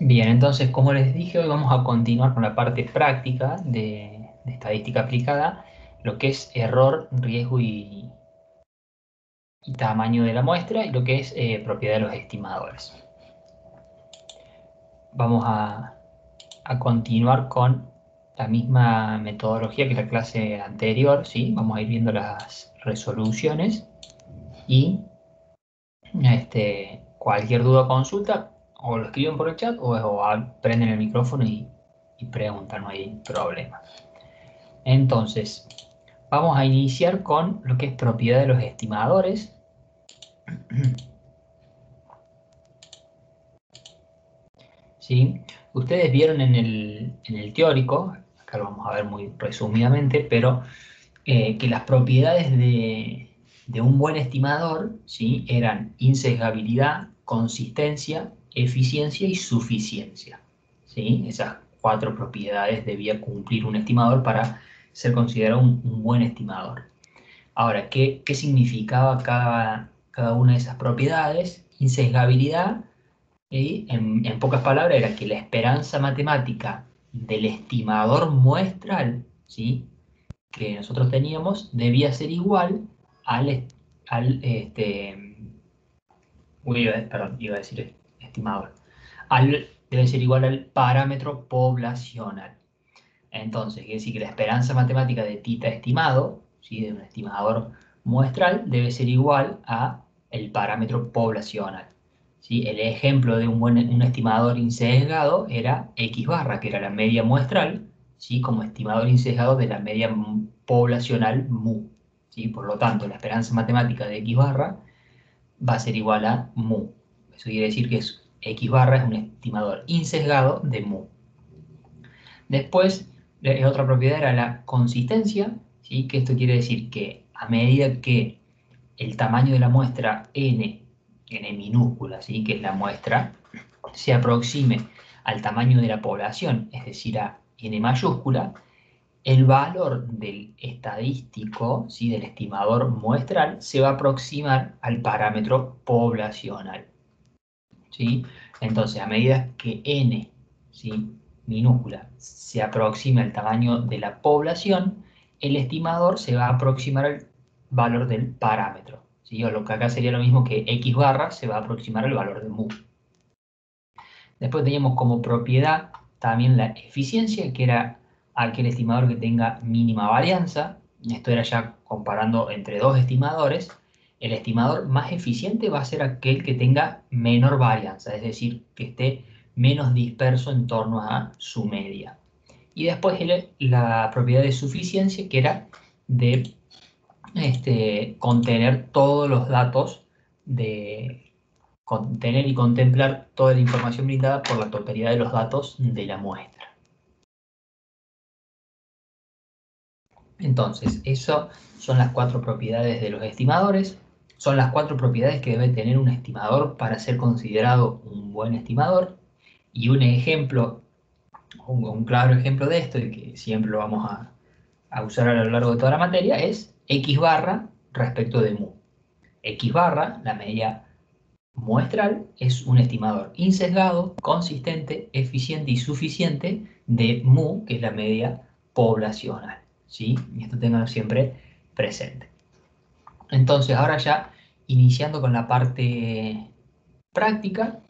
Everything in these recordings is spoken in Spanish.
Bien, entonces, como les dije, hoy vamos a continuar con la parte práctica de estadística aplicada, lo que es error, riesgo y tamaño de la muestra y lo que es propiedad de los estimadores. Vamos a continuar con la misma metodología que la clase anterior, ¿sí? Vamos a ir viendo las resoluciones y cualquier duda o consulta, o lo escriben por el chat prenden el micrófono y preguntan, no hay problema. Entonces, vamos a iniciar con lo que es propiedad de los estimadores. ¿Sí? Ustedes vieron en el teórico, acá lo vamos a ver muy resumidamente, pero que las propiedades de un buen estimador, ¿sí? Eran insesgabilidad, consistencia, eficiencia y suficiencia, ¿sí? Esas 4 propiedades debía cumplir un estimador para ser considerado un buen estimador. Ahora, ¿qué significaba cada una de esas propiedades? Insesgabilidad, en pocas palabras, era que la esperanza matemática del estimador muestral, ¿sí? Que nosotros teníamos debía ser igual al perdón, iba a decir estimador, debe ser igual al parámetro poblacional. Entonces, quiere decir que la esperanza matemática de tita estimado, ¿sí? De un estimador muestral, debe ser igual a el parámetro poblacional. ¿Sí? El ejemplo de un estimador insesgado era X barra, que era la media muestral, ¿sí? Como estimador insesgado de la media poblacional mu. ¿Sí? Por lo tanto, la esperanza matemática de X barra va a ser igual a mu. Eso quiere decir que X barra es un estimador insesgado de mu. Después, otra propiedad era la consistencia, ¿sí? Que esto quiere decir que a medida que el tamaño de la muestra n minúscula, ¿sí? Que es la muestra, se aproxime al tamaño de la población, es decir, a n mayúscula, el valor del estadístico, ¿sí? Del estimador muestral, se va a aproximar al parámetro poblacional, ¿sí? Entonces, a medida que n, ¿sí? Minúscula se aproxima al tamaño de la población, el estimador se va a aproximar al valor del parámetro, ¿sí? O lo que acá sería lo mismo que x barra se va a aproximar al valor de mu. Después teníamos como propiedad también la eficiencia, que era aquel estimador que tenga mínima varianza. Esto era ya comparando entre dos estimadores. El estimador más eficiente va a ser aquel que tenga menor varianza, es decir, que esté menos disperso en torno a su media. Y después la propiedad de suficiencia, que era de contener todos los datos, de contener y contemplar toda la información brindada por la totalidad de los datos de la muestra. Entonces, eso son las 4 propiedades de los estimadores. Son las 4 propiedades que debe tener un estimador para ser considerado un buen estimador. Y un ejemplo, un claro ejemplo de esto, y que siempre lo vamos a usar a lo largo de toda la materia, es x barra respecto de mu. X barra, la medida muestral, es un estimador insesgado, consistente, eficiente y suficiente de mu, que es la media poblacional, ¿sí? Y esto tenganlo siempre presente. Entonces, ahora ya iniciando con la parte práctica,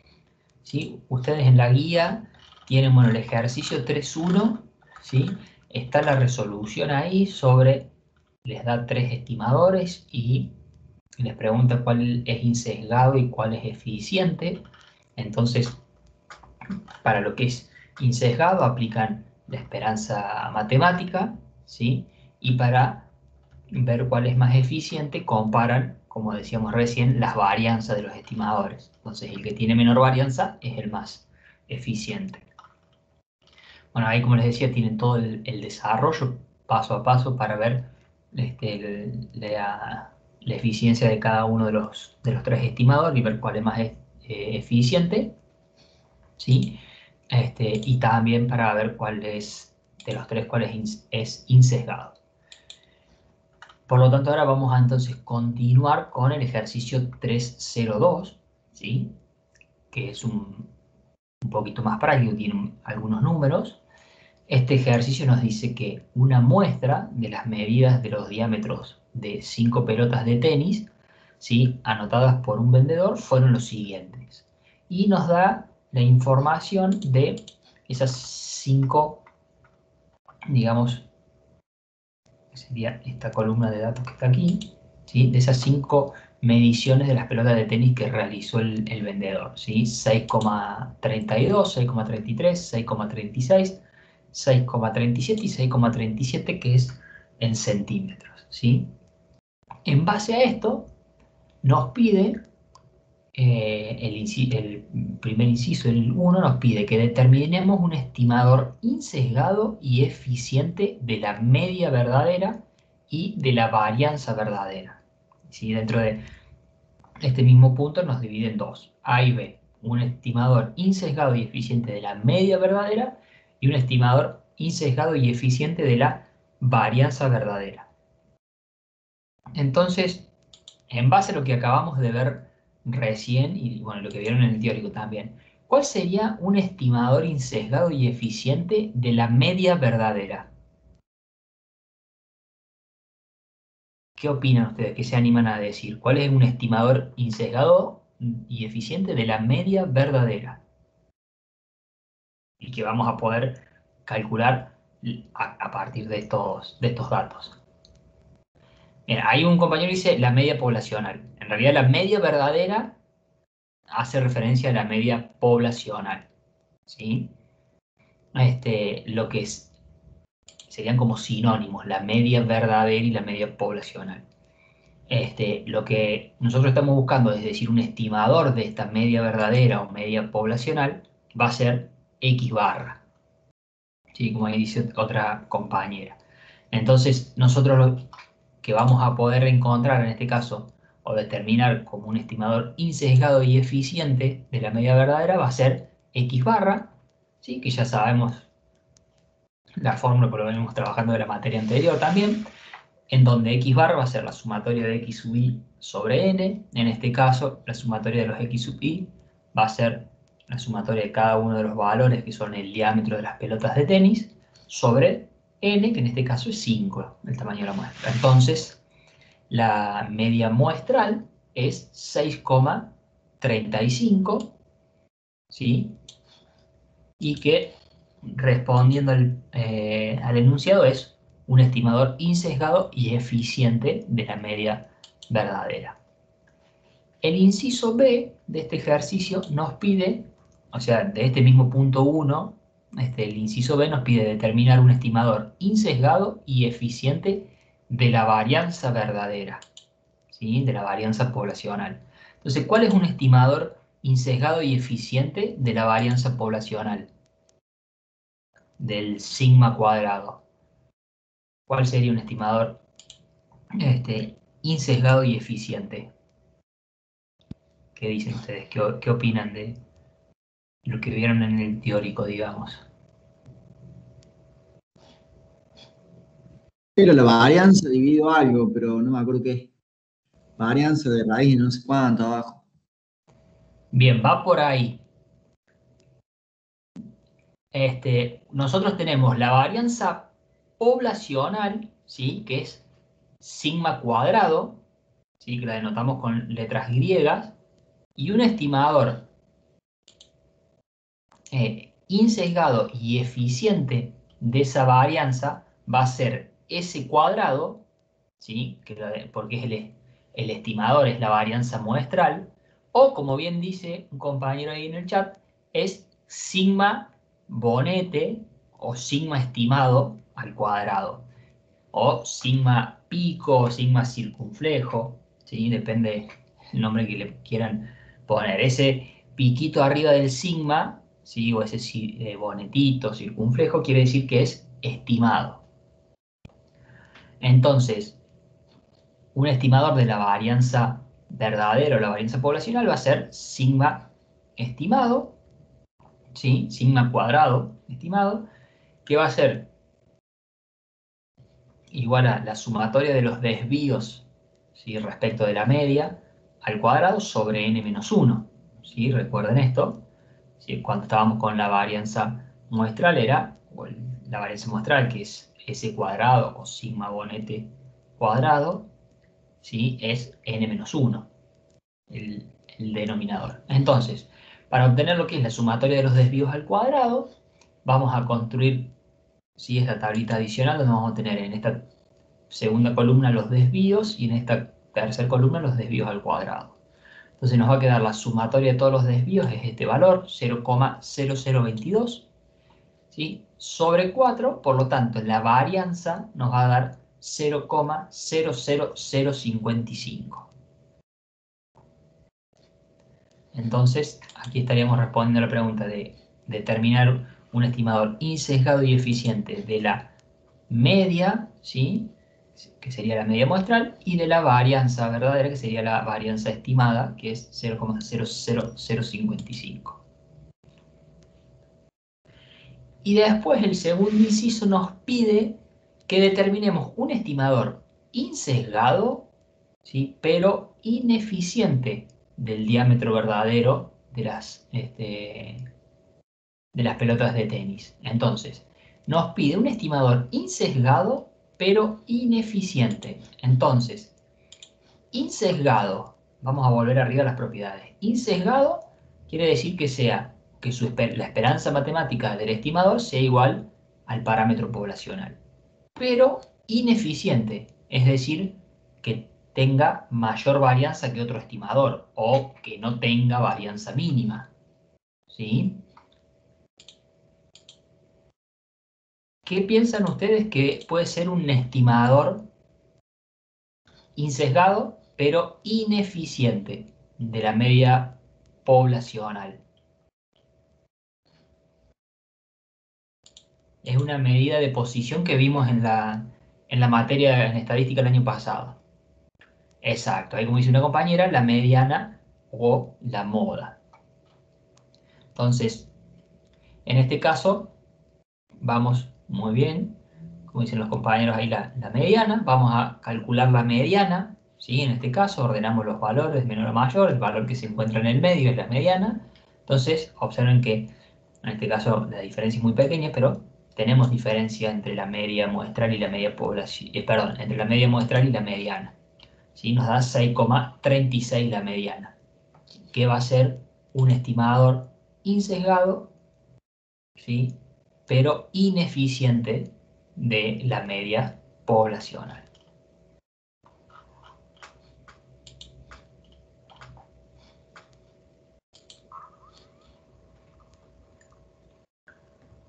¿sí? Ustedes en la guía tienen, bueno, el ejercicio 3.1, ¿sí? Está la resolución ahí sobre, les da 3 estimadores y les pregunta cuál es insesgado y cuál es eficiente. Entonces, para lo que es insesgado aplican la esperanza matemática, ¿sí? Y para ver cuál es más eficiente comparan, como decíamos recién, las varianzas de los estimadores. Entonces, el que tiene menor varianza es el más eficiente. Bueno, ahí como les decía, tienen todo el desarrollo paso a paso para ver la eficiencia de cada uno de los 3 estimadores y ver cuál es más eficiente, ¿sí? Y también para ver cuál es, de los 3, cuál es insesgado. Por lo tanto, ahora vamos a entonces continuar con el ejercicio 3.02, ¿sí? Que es un poquito más práctico, tiene algunos números. Este ejercicio nos dice que una muestra de las medidas de los diámetros de 5 pelotas de tenis, ¿sí?, anotadas por un vendedor, fueron los siguientes. Y nos da la información de esas 5, digamos, sería esta columna de datos que está aquí, ¿sí?, de esas 5 mediciones de las pelotas de tenis que realizó el vendedor, ¿sí? 6,32, 6,33, 6,36, 6,37 y 6,37, que es en centímetros, ¿sí? En base a esto, nos pide, el primer inciso, el 1, nos pide que determinemos un estimador insesgado y eficiente de la media verdadera y de la varianza verdadera, ¿sí? Dentro de este mismo punto nos divide en dos, A y B. Un estimador insesgado y eficiente de la media verdadera y un estimador insesgado y eficiente de la varianza verdadera. Entonces, en base a lo que acabamos de ver recién, y bueno, lo que vieron en el teórico también, ¿cuál sería un estimador insesgado y eficiente de la media verdadera? ¿Qué opinan ustedes? ¿Qué se animan a decir? ¿Cuál es un estimador insesgado y eficiente de la media verdadera? Y que vamos a poder calcular a partir de estos datos. Bien, hay un compañero que dice la media poblacional. En realidad la media verdadera hace referencia a la media poblacional, ¿sí? Lo que serían como sinónimos, la media verdadera y la media poblacional. Lo que nosotros estamos buscando, es decir, un estimador de esta media verdadera o media poblacional, va a ser X barra, ¿sí?, como ahí dice otra compañera. Entonces, nosotros lo que vamos a poder encontrar en este caso, o determinar como un estimador insesgado y eficiente de la media verdadera, va a ser X barra, ¿sí?, que ya sabemos la fórmula, por lo venimos trabajando de la materia anterior también, en donde X barra va a ser la sumatoria de X sub i sobre n. En este caso, la sumatoria de los X sub i va a ser la sumatoria de cada uno de los valores, que son el diámetro de las pelotas de tenis, sobre n, que en este caso es 5, el tamaño de la muestra. Entonces, la media muestral es 6,35, ¿sí? Y que, respondiendo al enunciado, es un estimador insesgado y eficiente de la media verdadera. El inciso B de este ejercicio nos pide, o sea, de este mismo punto 1, el inciso B nos pide determinar un estimador insesgado y eficiente de la varianza verdadera, ¿sí?, de la varianza poblacional. Entonces, ¿cuál es un estimador insesgado y eficiente de la varianza poblacional? Del sigma cuadrado. ¿Cuál sería un estimador insesgado y eficiente? ¿Qué dicen ustedes? ¿Qué opinan de lo que vieron en el teórico, digamos? Pero la varianza dividido algo, pero no me acuerdo qué es. Varianza de raíz de no sé cuánto abajo. Bien, va por ahí. Nosotros tenemos la varianza poblacional, ¿sí?, que es sigma cuadrado, ¿sí?, que la denotamos con letras griegas, y un estimador insesgado y eficiente de esa varianza va a ser S cuadrado, ¿sí?, porque es el estimador, es la varianza muestral, o como bien dice un compañero ahí en el chat, es sigma bonete o sigma estimado al cuadrado, o sigma pico o sigma circunflejo, ¿sí?, depende el nombre que le quieran poner. Ese piquito arriba del sigma, ¿sí?, o ese bonetito circunflejo, quiere decir que es estimado. Entonces, un estimador de la varianza verdadera o la varianza poblacional va a ser sigma estimado, ¿sí?, sigma cuadrado estimado, que va a ser igual a la sumatoria de los desvíos, ¿sí?, respecto de la media al cuadrado sobre n menos 1. ¿Sí? Recuerden esto. ¿sí? Cuando estábamos con la varianza muestral era, la varianza muestral que es S cuadrado o sigma bonete cuadrado, ¿sí? Es n-1, el denominador. Entonces, para obtener lo que es la sumatoria de los desvíos al cuadrado, vamos a construir, ¿sí? Esta tablita adicional donde vamos a tener en esta segunda columna los desvíos y en esta tercera columna los desvíos al cuadrado. Entonces nos va a quedar la sumatoria de todos los desvíos, es este valor, 0,0022, ¿sí? Sobre 4, por lo tanto la varianza nos va a dar 0,00055. Entonces aquí estaríamos respondiendo a la pregunta de determinar un estimador insesgado y eficiente de la media, ¿sí? Que sería la media muestral, y de la varianza verdadera, que sería la varianza estimada, que es 0,00055. Y después el segundo inciso nos pide que determinemos un estimador insesgado, ¿sí? Pero ineficiente del diámetro verdadero de las pelotas de tenis. Entonces, nos pide un estimador insesgado, pero ineficiente. Entonces, insesgado, vamos a volver arriba a las propiedades. Insesgado quiere decir que la esperanza matemática del estimador sea igual al parámetro poblacional. Pero ineficiente, es decir, que tenga mayor varianza que otro estimador o que no tenga varianza mínima. ¿Sí? ¿Qué piensan ustedes que puede ser un estimador insesgado, pero ineficiente de la media poblacional? Es una medida de posición que vimos en la materia en estadística el año pasado. Exacto, ahí como dice una compañera, la mediana o la moda. Entonces, en este caso, vamos muy bien, como dicen los compañeros ahí, la mediana. Vamos a calcular la mediana, ¿sí? En este caso, ordenamos los valores de menor a mayor, el valor que se encuentra en el medio es la mediana. Entonces, observen que en este caso la diferencia es muy pequeña, pero tenemos diferencia entre la media muestral y la media población, perdón, entre la media muestral y la mediana. ¿Sí? Nos da 6,36 la mediana, que va a ser un estimador insesgado, ¿sí? Pero ineficiente de la media poblacional.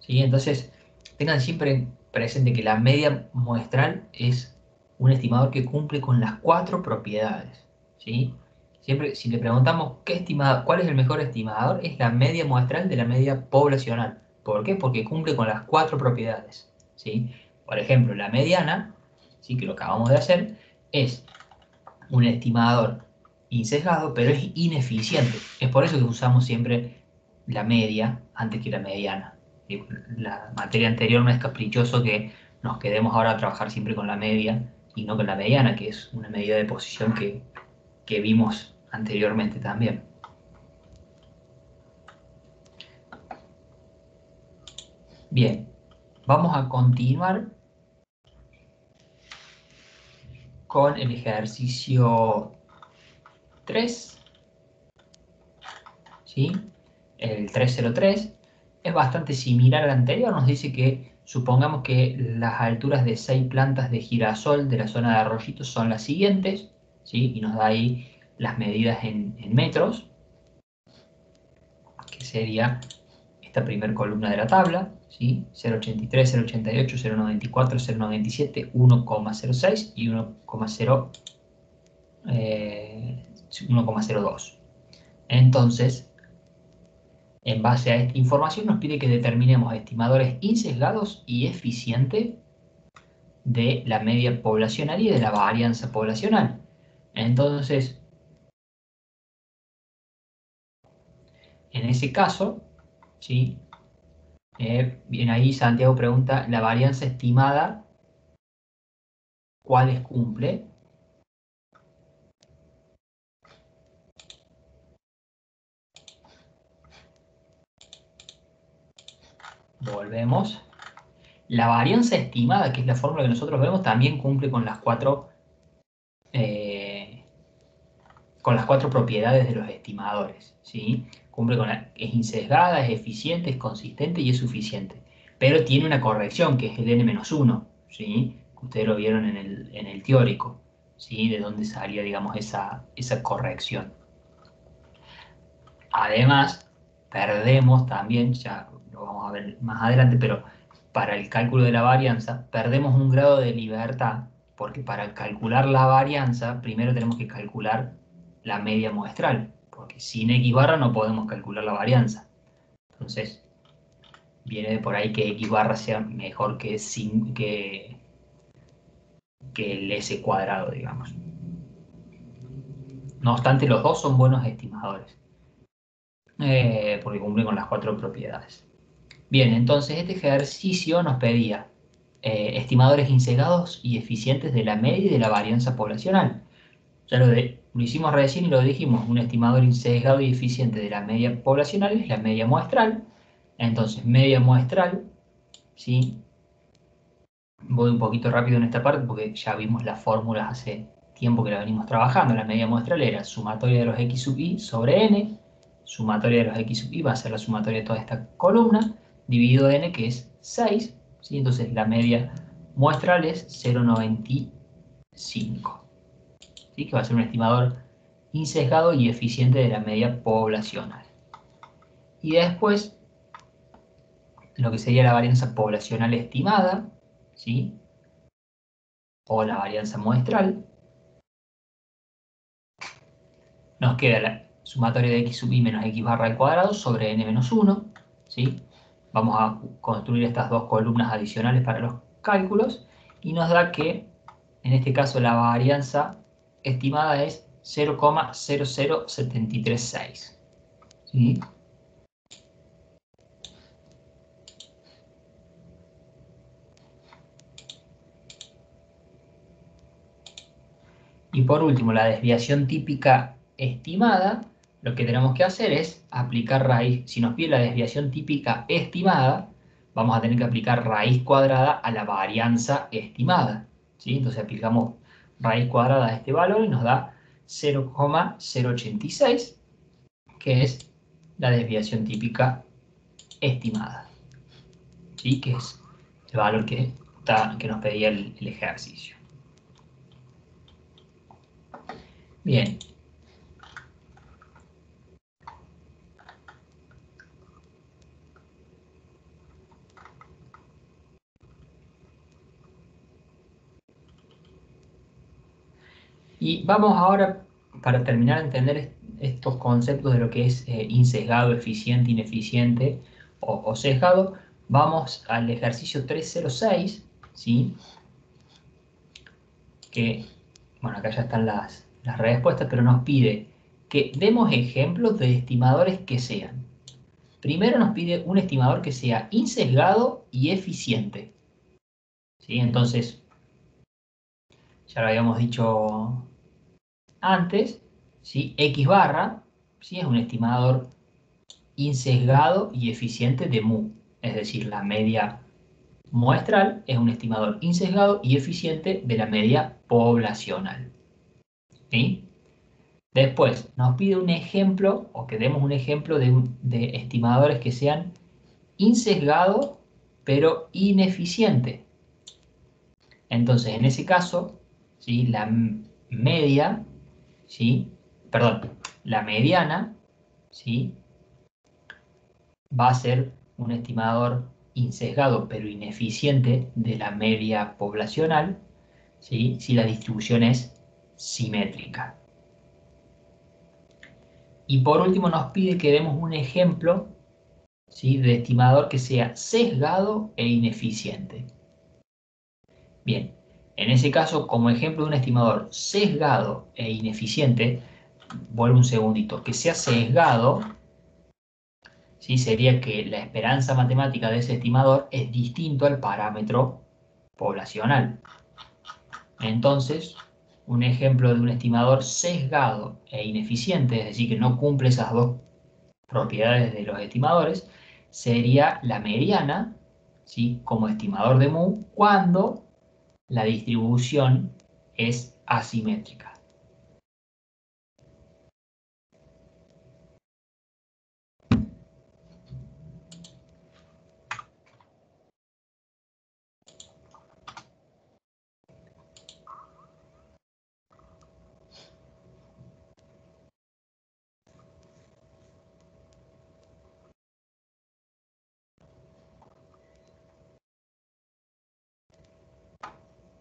¿Sí? Entonces, tengan siempre presente que la media muestral es un estimador que cumple con las 4 propiedades. ¿Sí? Siempre, si le preguntamos cuál es el mejor estimador, es la media muestral de la media poblacional. ¿Por qué? Porque cumple con las 4 propiedades. ¿Sí? Por ejemplo, la mediana, ¿sí? Que lo acabamos de hacer, es un estimador insesgado, pero es ineficiente. Es por eso que usamos siempre la media antes que la mediana. La materia anterior no es caprichoso que nos quedemos ahora a trabajar siempre con la media y no con la mediana, que es una medida de posición que vimos anteriormente también. Bien, vamos a continuar con el ejercicio 3, ¿sí? El 303 es bastante similar al anterior. Nos dice que supongamos que las alturas de 6 plantas de girasol de la zona de Arroyito son las siguientes, ¿sí? Y nos da ahí las medidas en metros, que sería esta primera columna de la tabla, ¿sí? 0,83, 0,88, 0,94, 0,97, 1,06 y 1,02. Entonces, en base a esta información nos pide que determinemos estimadores insesgados y eficientes de la media poblacional y de la varianza poblacional. Entonces, en ese caso, ¿sí? Bien ahí Santiago pregunta, ¿la varianza estimada cuáles cumple? volvemos. La varianza estimada, que es la fórmula que nosotros vemos, también cumple con las cuatro propiedades de los estimadores, ¿sí? Cumple es insesgada, es eficiente, es consistente y es suficiente. Pero tiene una corrección, que es el n-1, ¿sí? Ustedes lo vieron en el teórico, ¿sí? De dónde salía, digamos, esa corrección. Además, perdemos también, ya lo vamos a ver más adelante, pero para el cálculo de la varianza, perdemos un grado de libertad, porque para calcular la varianza, primero tenemos que calcular la media muestral, porque sin X barra no podemos calcular la varianza. Entonces, viene de por ahí que X barra sea mejor que el S cuadrado, digamos. No obstante, los dos son buenos estimadores, porque cumplen con las cuatro propiedades. Bien, entonces este ejercicio nos pedía estimadores insesgados y eficientes de la media y de la varianza poblacional. Ya lo hicimos recién y lo dijimos, un estimador insesgado y eficiente de la media poblacional es la media muestral. Entonces, media muestral, ¿sí? Voy un poquito rápido en esta parte porque ya vimos las fórmulas hace tiempo que la venimos trabajando. La media muestral era sumatoria de los x sub i sobre n, sumatoria de los x sub i va a ser la sumatoria de toda esta columna, dividido n, que es 6, ¿sí? Entonces la media muestral es 0,95, ¿sí? Que va a ser un estimador insesgado y eficiente de la media poblacional. Y después, lo que sería la varianza poblacional estimada, ¿sí? O la varianza muestral, nos queda la sumatoria de x sub i menos x barra al cuadrado sobre n menos 1, ¿sí? Vamos a construir estas dos columnas adicionales para los cálculos y nos da que, en este caso, la varianza estimada es 0,00736, ¿sí? Y por último, la desviación típica estimada, lo que tenemos que hacer es aplicar raíz. Si nos pide la desviación típica estimada, vamos a tener que aplicar raíz cuadrada a la varianza estimada, ¿sí? Entonces aplicamos raíz cuadrada a este valor y nos da 0,086, que es la desviación típica estimada, ¿sí? Que es el valor que nos pedía el ejercicio. Bien. Y vamos ahora, para terminar de entender estos conceptos de lo que es insesgado, eficiente, ineficiente o sesgado, vamos al ejercicio 306, ¿sí? Que, bueno, acá ya están las respuestas, pero nos pide que demos ejemplos de estimadores que sean. Primero nos pide un estimador que sea insesgado y eficiente, ¿sí? Entonces, ya lo habíamos dicho antes, ¿sí? X barra, ¿sí? Es un estimador insesgado y eficiente de mu, es decir, la media muestral es un estimador insesgado y eficiente de la media poblacional, ¿sí? Después nos pide un ejemplo, o que demos un ejemplo de estimadores que sean insesgado pero ineficiente. Entonces, en ese caso, ¿sí? La media, ¿sí? Perdón, la mediana, ¿sí? Va a ser un estimador insesgado pero ineficiente de la media poblacional, ¿sí? Si la distribución es simétrica. Y por último nos pide que demos un ejemplo, ¿sí? De estimador que sea sesgado e ineficiente. Bien, en ese caso, como ejemplo de un estimador sesgado e ineficiente, vuelvo un segundito, que sea sesgado, ¿sí? Sería que la esperanza matemática de ese estimador es distinto al parámetro poblacional. Entonces, un ejemplo de un estimador sesgado e ineficiente, es decir, que no cumple esas dos propiedades de los estimadores, sería la mediana, ¿sí? Como estimador de mu cuando la distribución es asimétrica.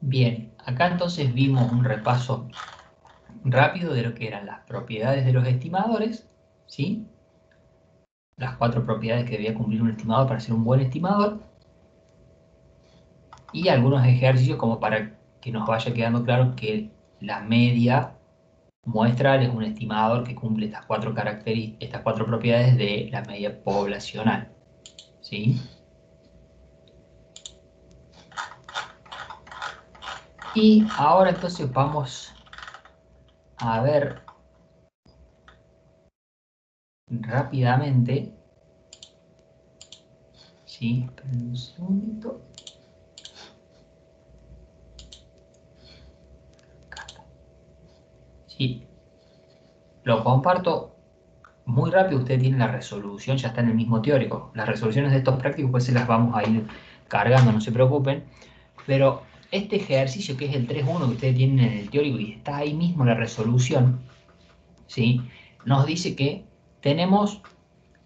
Bien, acá entonces vimos un repaso rápido de lo que eran las propiedades de los estimadores, ¿sí? Las 4 propiedades que debía cumplir un estimador para ser un buen estimador, y algunos ejercicios como para que nos vaya quedando claro que la media muestral es un estimador que cumple estas 4 estas 4 propiedades de la media poblacional, ¿sí? Y ahora entonces vamos a ver rápidamente, ¿sí? Esperen un segundito. Sí, lo comparto muy rápido. Ustedes tienen la resolución, ya está en el mismo teórico. Las resoluciones de estos prácticos pues se las vamos a ir cargando, no se preocupen. Pero este ejercicio que es el 3.1 que ustedes tienen en el teórico y está ahí mismo la resolución, ¿sí? Nos dice que tenemos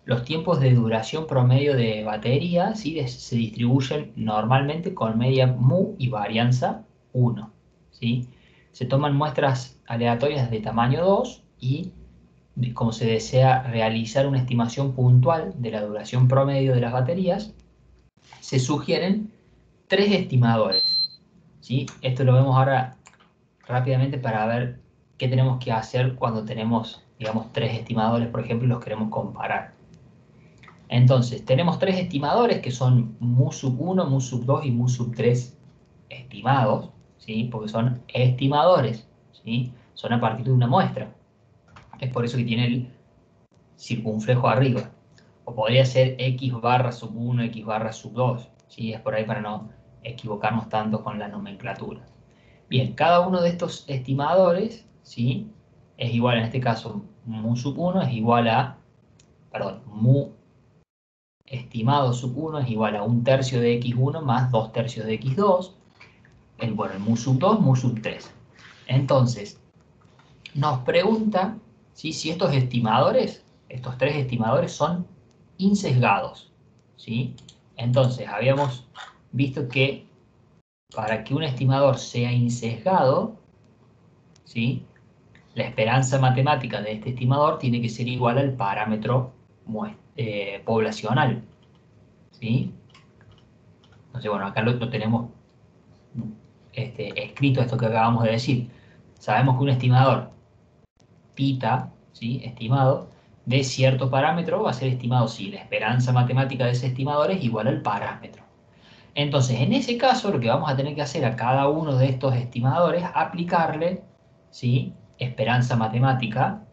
los tiempos de duración promedio de batería, ¿sí? Se distribuyen normalmente con media mu y varianza 1, ¿sí? Se toman muestras aleatorias de tamaño 2 y, como se desea realizar una estimación puntual de la duración promedio de las baterías, se sugieren 3 estimadores, ¿sí? Esto lo vemos ahora rápidamente para ver qué tenemos que hacer cuando tenemos, digamos, 3 estimadores, por ejemplo, y los queremos comparar. Entonces, tenemos 3 estimadores que son mu sub 1, mu sub 2 y mu sub 3 estimados, ¿sí? Porque son estimadores, ¿sí? Son a partir de una muestra. Es por eso que tiene el circunflejo arriba. O podría ser x barra sub 1, x barra sub 2, ¿sí? Es por ahí para no equivocarnos tanto con la nomenclatura. Bien, cada uno de estos estimadores, ¿sí? Es igual, en este caso, mu sub 1 es igual a, perdón, mu estimado sub 1 es igual a 1/3 de x1 más 2/3 de x2. Bueno, el mu sub 2, mu sub 3. Entonces, nos pregunta, ¿sí? Si estos estimadores, estos 3 estimadores son insesgados, ¿sí? Entonces, habíamos visto que para que un estimador sea insesgado, ¿sí? La esperanza matemática de este estimador tiene que ser igual al parámetro poblacional, ¿sí? Entonces, bueno, acá lo tenemos escrito esto que acabamos de decir. Sabemos que un estimador pita, ¿sí? Estimado, de cierto parámetro va a ser estimado si la esperanza matemática de ese estimador es igual al parámetro. Entonces, en ese caso, lo que vamos a tener que hacer a cada uno de estos estimadores, aplicarle, ¿sí? Esperanza matemática,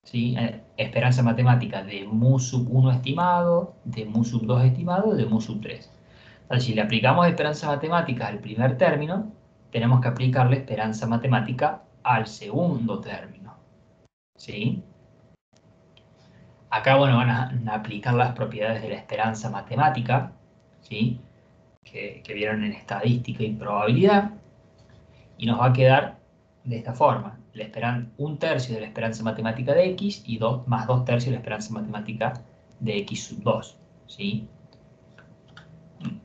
¿sí? Esperanza matemática de mu sub 1 estimado, de mu sub 2 estimado, de mu sub 3. Entonces, si le aplicamos esperanza matemática al primer término, tenemos que aplicarle esperanza matemática al segundo término, ¿sí? Acá, bueno, van a aplicar las propiedades de la esperanza matemática, ¿sí? Que vieron en estadística y probabilidad, y nos va a quedar de esta forma. 1/3 de la esperanza matemática de x y más 2/3 de la esperanza matemática de x sub 2, ¿sí?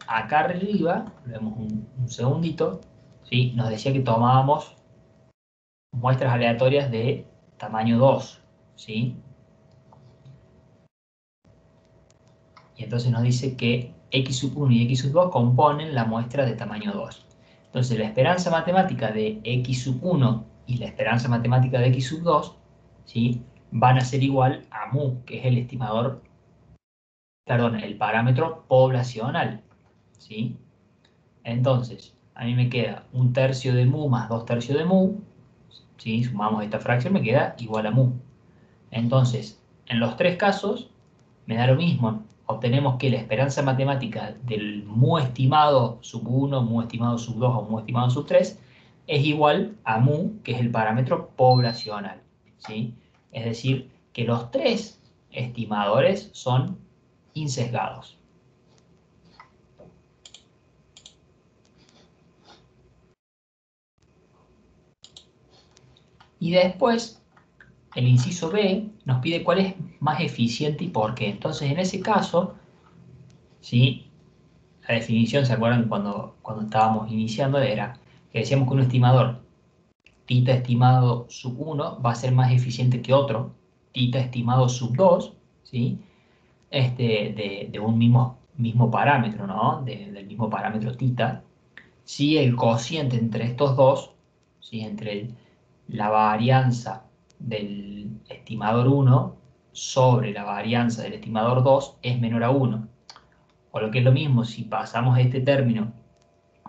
Acá arriba, vemos un segundito, ¿sí? Nos decía que tomábamos muestras aleatorias de tamaño 2, ¿sí? Y entonces nos dice que x sub 1 y x sub 2 componen la muestra de tamaño 2. Entonces la esperanza matemática de x sub 1 y la esperanza matemática de x sub 2, ¿sí? Van a ser igual a mu, que es el estimador, perdón, el parámetro poblacional, ¿sí? Entonces, a mí me queda 1/3 de mu más 2/3 de mu, si sumamos esta fracción me queda igual a mu. Entonces, en los tres casos, me da lo mismo. Obtenemos que la esperanza matemática del mu estimado sub 1, mu estimado sub 2 o mu estimado sub 3 es igual a mu, que es el parámetro poblacional, ¿sí? Es decir, que los tres estimadores son insesgados. Y después, el inciso B nos pide cuál es más eficiente y por qué. Entonces, en ese caso, ¿sí? La definición, ¿se acuerdan cuando estábamos iniciando? Era que decíamos que un estimador tita estimado sub 1 va a ser más eficiente que otro tita estimado sub 2, ¿sí? De un mismo parámetro, ¿no? Del mismo parámetro tita, si el cociente entre estos dos, ¿sí? Entre la varianza del estimador 1 sobre la varianza del estimador 2 es menor a 1. O lo que es lo mismo, si pasamos este término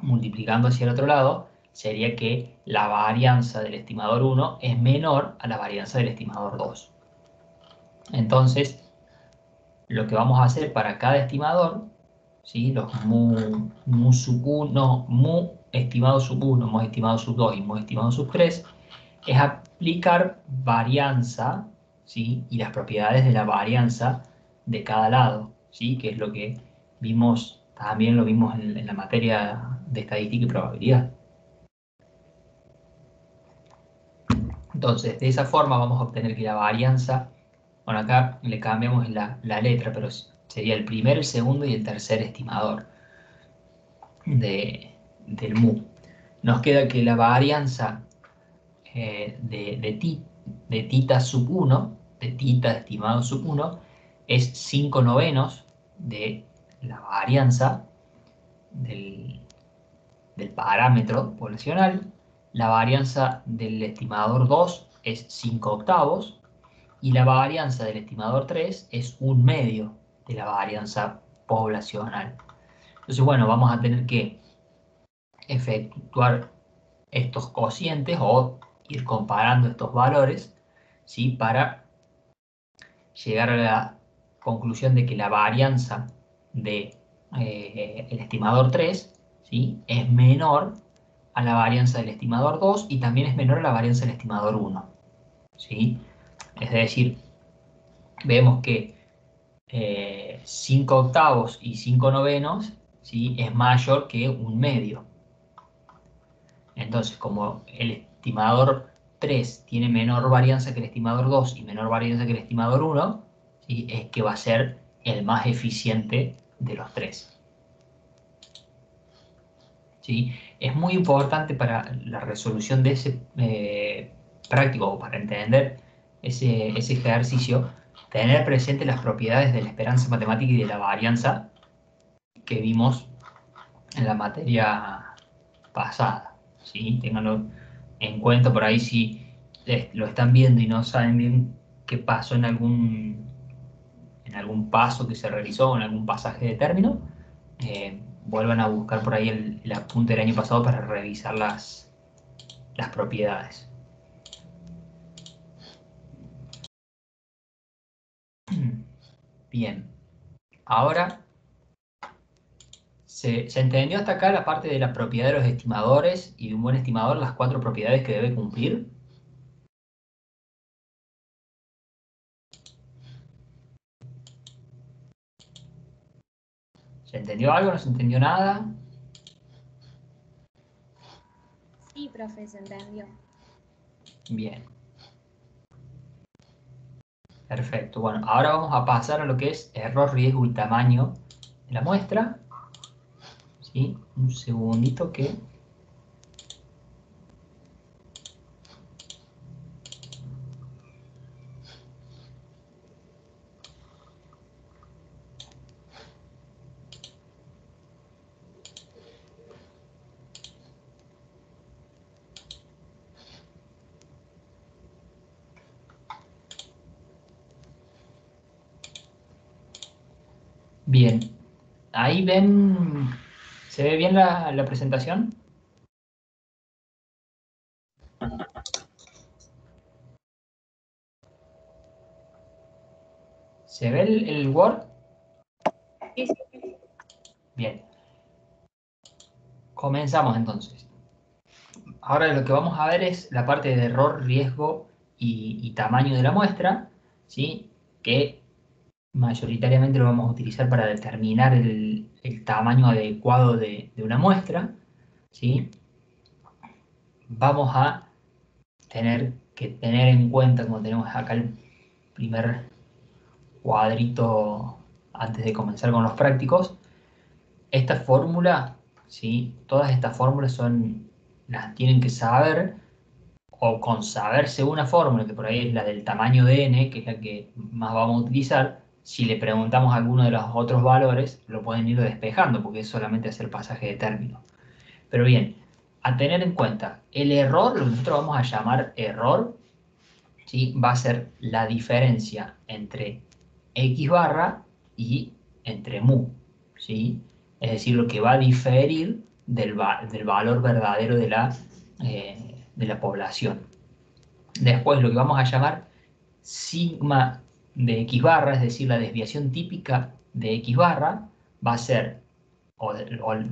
multiplicando hacia el otro lado, sería que la varianza del estimador 1 es menor a la varianza del estimador 2. Entonces, lo que vamos a hacer para cada estimador, ¿sí? Los mu sub 1, mu estimado sub 1, mu estimado sub 2 y mu estimado sub 3, es aplicar varianza, ¿sí? Y las propiedades de la varianza de cada lado, ¿sí? Que es lo que vimos, también lo vimos en la materia de estadística y probabilidad. Entonces, de esa forma vamos a obtener que la varianza, bueno, acá le cambiamos la letra, pero sería el primer, el segundo y el tercer estimador del mu. Nos queda que la varianza de tita sub 1, de tita estimado sub 1, es 5 novenos de la varianza del parámetro poblacional. La varianza del estimador 2 es 5 octavos y la varianza del estimador 3 es 1 medio de la varianza poblacional. Entonces, bueno, vamos a tener que efectuar estos cocientes o ir comparando estos valores, ¿sí? Para llegar a la conclusión de que la varianza de el estimador 3, ¿sí? Es menor a la varianza del estimador 2 y también es menor a la varianza del estimador 1, ¿sí? Es decir, vemos que 5 octavos y 5 novenos, ¿sí? Es mayor que 1 medio. Entonces, como el estimador 3 tiene menor varianza que el estimador 2 y menor varianza que el estimador 1, ¿sí? Es que va a ser el más eficiente de los tres. ¿Sí? Es muy importante para la resolución de ese práctico o para entender ese ejercicio, tener presente las propiedades de la esperanza matemática y de la varianza que vimos en la materia pasada, ¿sí? Ténganlo en cuenta por ahí si lo están viendo y no saben bien qué pasó en algún paso que se realizó o en algún pasaje de término, vuelvan a buscar por ahí el apunte del año pasado para revisar las propiedades. Bien, ahora ¿se entendió hasta acá la parte de la propiedad de los estimadores y de un buen estimador, las 4 propiedades que debe cumplir? ¿Se entendió algo? ¿No se entendió nada? Sí, profe, se entendió. Bien. Perfecto. Bueno, ahora vamos a pasar a lo que es error, riesgo y tamaño de la muestra. ¿Sí? Un segundito que... Bien. Ahí ven... ¿Se ve bien la presentación? ¿Se ve el Word? Sí, sí. Bien. Comenzamos entonces. Ahora lo que vamos a ver es la parte de error, riesgo y tamaño de la muestra, ¿sí? Que mayoritariamente lo vamos a utilizar para determinar el tamaño adecuado de una muestra, ¿sí? Vamos a tener que tener en cuenta, como tenemos acá el primer cuadrito antes de comenzar con los prácticos, esta fórmula, ¿sí? Todas estas fórmulas las tienen que saber, o con saberse una fórmula, que por ahí es la del tamaño de n, que es la que más vamos a utilizar, si le preguntamos alguno de los otros valores, lo pueden ir despejando, porque es solamente hacer pasaje de término. Pero bien, a tener en cuenta, el error, lo que nosotros vamos a llamar error, ¿sí? Va a ser la diferencia entre x barra y entre mu, ¿sí? Es decir, lo que va a diferir del valor verdadero de la población. Después lo que vamos a llamar sigma de x barra, es decir, la desviación típica de x barra, va a ser, o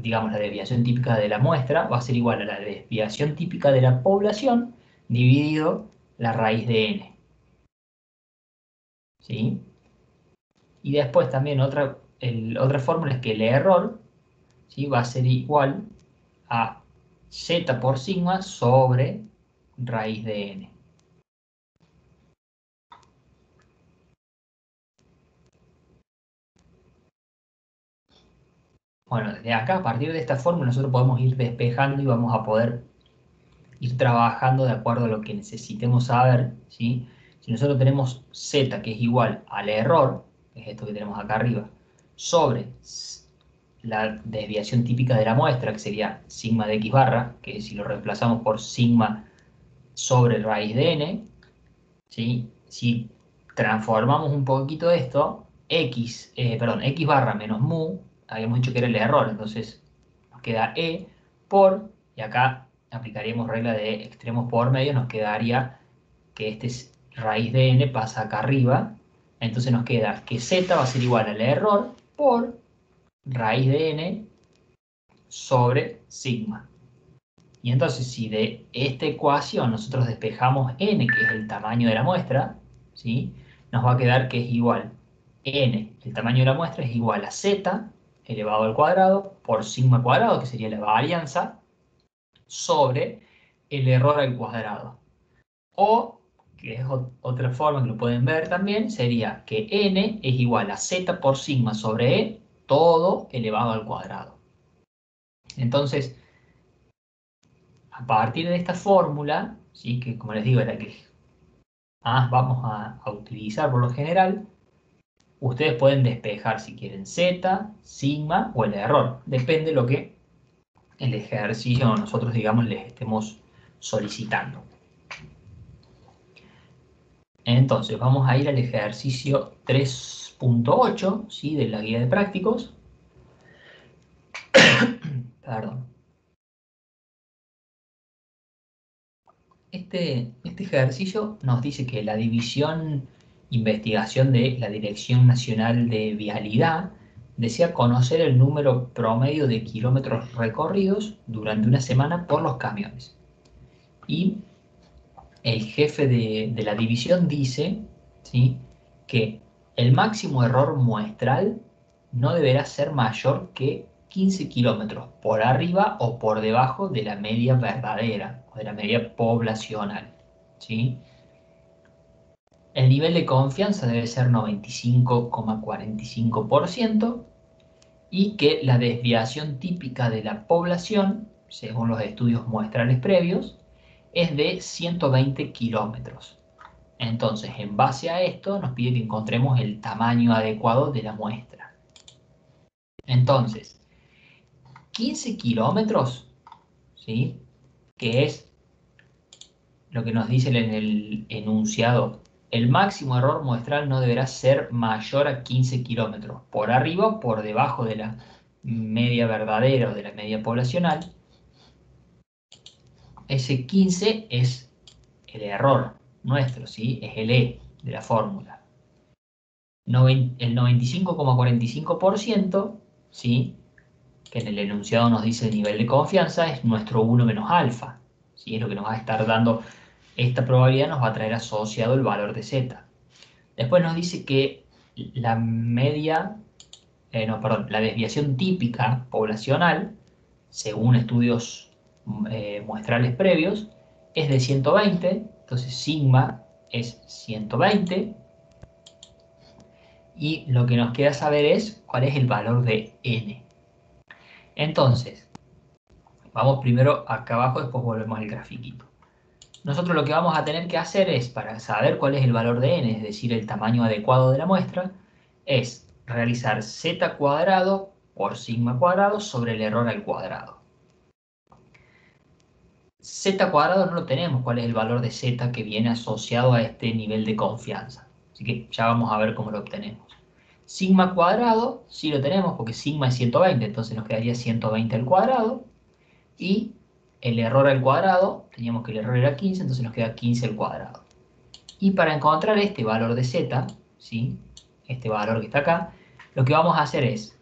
digamos la desviación típica de la muestra, va a ser igual a la desviación típica de la población dividido la raíz de n. ¿Sí? Y después también otra fórmula es que el error, ¿sí? Va a ser igual a z por sigma sobre raíz de n. Bueno, desde acá, a partir de esta fórmula, nosotros podemos ir despejando y vamos a poder ir trabajando de acuerdo a lo que necesitemos saber, ¿sí? Si nosotros tenemos z, que es igual al error, que es esto que tenemos acá arriba, sobre la desviación típica de la muestra, que sería sigma de x barra, que si lo reemplazamos por sigma sobre raíz de n, ¿sí? Si transformamos un poquito esto, x barra menos mu, habíamos dicho que era el error, entonces nos queda e por, y acá aplicaríamos regla de extremos por medio, nos quedaría que este es raíz de n pasa acá arriba, entonces nos queda que z va a ser igual al error por raíz de n sobre sigma. Y entonces si de esta ecuación nosotros despejamos n, que es el tamaño de la muestra, ¿sí? Nos va a quedar que es igual n, el tamaño de la muestra, es igual a z elevado al cuadrado por sigma cuadrado, que sería la varianza, sobre el error al cuadrado. O, que es otra forma que lo pueden ver también, sería que n es igual a z por sigma sobre e, todo elevado al cuadrado. Entonces, a partir de esta fórmula, ¿sí? Que como les digo era que vamos a utilizar por lo general, ustedes pueden despejar si quieren z, sigma o el error. Depende de lo que el ejercicio nosotros, digamos, les estemos solicitando. Entonces, vamos a ir al ejercicio 3.8, ¿sí? De la guía de prácticos. Perdón. Este ejercicio nos dice que la división investigación de la Dirección Nacional de Vialidad desea conocer el número promedio de kilómetros recorridos durante una semana por los camiones. Y el jefe de la división dice, ¿sí? Que el máximo error muestral no deberá ser mayor que 15 kilómetros por arriba o por debajo de la media verdadera o de la media poblacional, ¿sí? El nivel de confianza debe ser 95,45% y que la desviación típica de la población, según los estudios muestrales previos, es de 120 kilómetros. Entonces, en base a esto, nos pide que encontremos el tamaño adecuado de la muestra. Entonces, 15 kilómetros, ¿sí? Que es lo que nos dice en el enunciado. El máximo error muestral no deberá ser mayor a 15 kilómetros, por arriba o por debajo de la media verdadera o de la media poblacional. Ese 15 es el error nuestro, ¿sí? Es el E de la fórmula. El 95,45%, ¿sí? Que en el enunciado nos dice el nivel de confianza, es nuestro 1 menos alfa. ¿Sí? Es lo que nos va a estar dando esta probabilidad, nos va a traer asociado el valor de z. Después nos dice que la media, la desviación típica poblacional, según estudios muestrales previos, es de 120, entonces sigma es 120, y lo que nos queda saber es cuál es el valor de n. Entonces, vamos primero acá abajo, después volvemos al grafiquito. Nosotros lo que vamos a tener que hacer es, para saber cuál es el valor de n, es decir, el tamaño adecuado de la muestra, es realizar z cuadrado por sigma cuadrado sobre el error al cuadrado. Z cuadrado no lo tenemos, cuál es el valor de z que viene asociado a este nivel de confianza. Así que ya vamos a ver cómo lo obtenemos. Sigma cuadrado sí lo tenemos porque sigma es 120, entonces nos quedaría 120 al cuadrado. Y el error al cuadrado, teníamos que el error era 15, entonces nos queda 15 al cuadrado. Y para encontrar este valor de z, ¿sí? Este valor que está acá, lo que vamos a hacer es,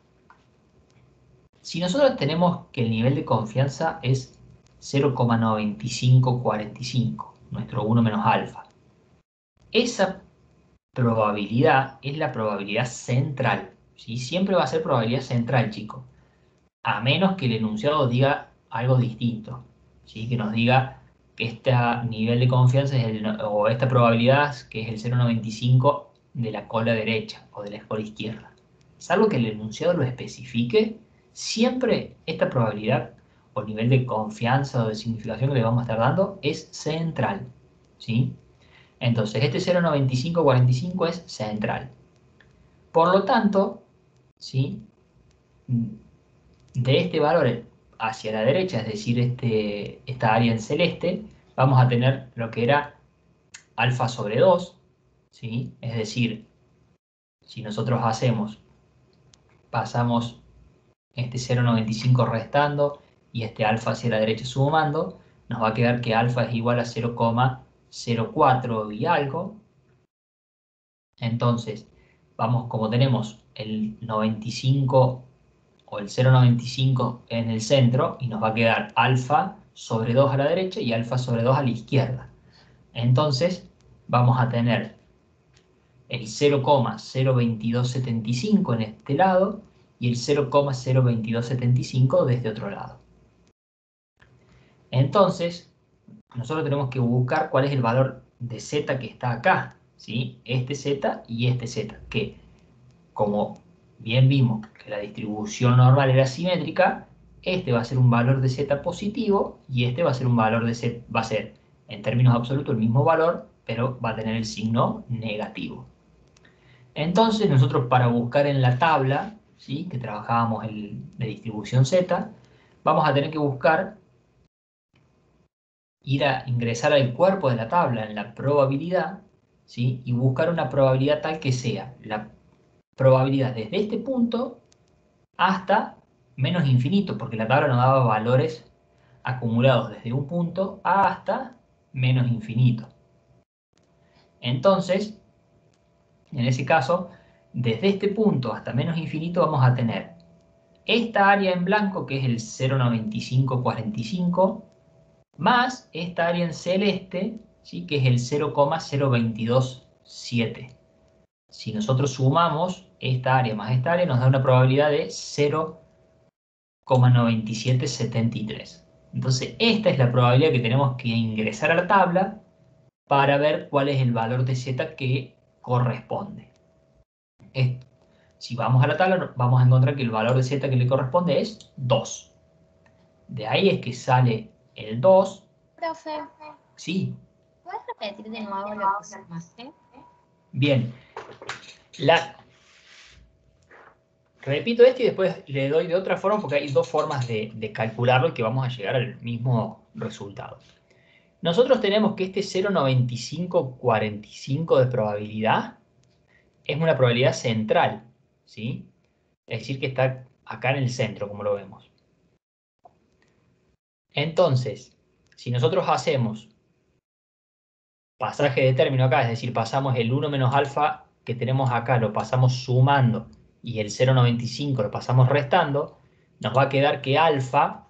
si nosotros tenemos que el nivel de confianza es 0,9545, nuestro 1 menos alfa, esa probabilidad es la probabilidad central, ¿sí? Siempre va a ser probabilidad central, chicos, a menos que el enunciado diga algo distinto, ¿sí? Que nos diga que este nivel de confianza es o esta probabilidad que es el 0,95 de la cola derecha o de la cola izquierda. Salvo que el enunciado lo especifique, siempre esta probabilidad o nivel de confianza o de significación que le vamos a estar dando es central, ¿sí? Entonces, este 0,9545 es central. Por lo tanto, ¿sí? De este valor hacia la derecha, es decir, esta área en celeste, vamos a tener lo que era alfa sobre 2, ¿sí? Es decir, si nosotros pasamos este 0,95 restando y este alfa hacia la derecha sumando, nos va a quedar que alfa es igual a 0,04 y algo. Entonces, vamos, como tenemos el 95 o el 0,95 en el centro, y nos va a quedar alfa sobre 2 a la derecha y alfa sobre 2 a la izquierda. Entonces, vamos a tener el 0,02275 en este lado y el 0,02275 de este otro lado. Entonces, nosotros tenemos que buscar cuál es el valor de z que está acá, ¿sí? Este z y este z, que como bien vimos que la distribución normal era simétrica, este va a ser un valor de z positivo y este va a ser un valor de z, va a ser en términos absolutos el mismo valor, pero va a tener el signo negativo. Entonces nosotros para buscar en la tabla, ¿sí? Que trabajábamos de distribución z, vamos a tener que buscar, ir a ingresar al cuerpo de la tabla en la probabilidad, ¿sí? Y buscar una probabilidad tal que sea la probabilidad desde este punto hasta menos infinito, porque la tabla nos daba valores acumulados desde un punto hasta menos infinito. Entonces, en ese caso, desde este punto hasta menos infinito vamos a tener esta área en blanco, que es el 0,9545, más esta área en celeste, ¿sí? Que es el 0,0227. Si nosotros sumamos esta área más esta área, nos da una probabilidad de 0,9773. Entonces, esta es la probabilidad que tenemos que ingresar a la tabla para ver cuál es el valor de z que corresponde. Si vamos a la tabla, vamos a encontrar que el valor de z que le corresponde es 2. De ahí es que sale el 2. Profe, Sí, ¿puedes repetir de nuevo lo que sumaste? bien. Repito esto y después le doy de otra forma porque hay dos formas de calcularlo y que vamos a llegar al mismo resultado. Nosotros tenemos que este 0,9545 de probabilidad es una probabilidad central, ¿sí? Es decir, que está acá en el centro, como lo vemos. Entonces, si nosotros hacemos pasaje de término acá, es decir, pasamos el 1 menos alfa que tenemos acá lo pasamos sumando y el 0,95 lo pasamos restando, nos va a quedar que alfa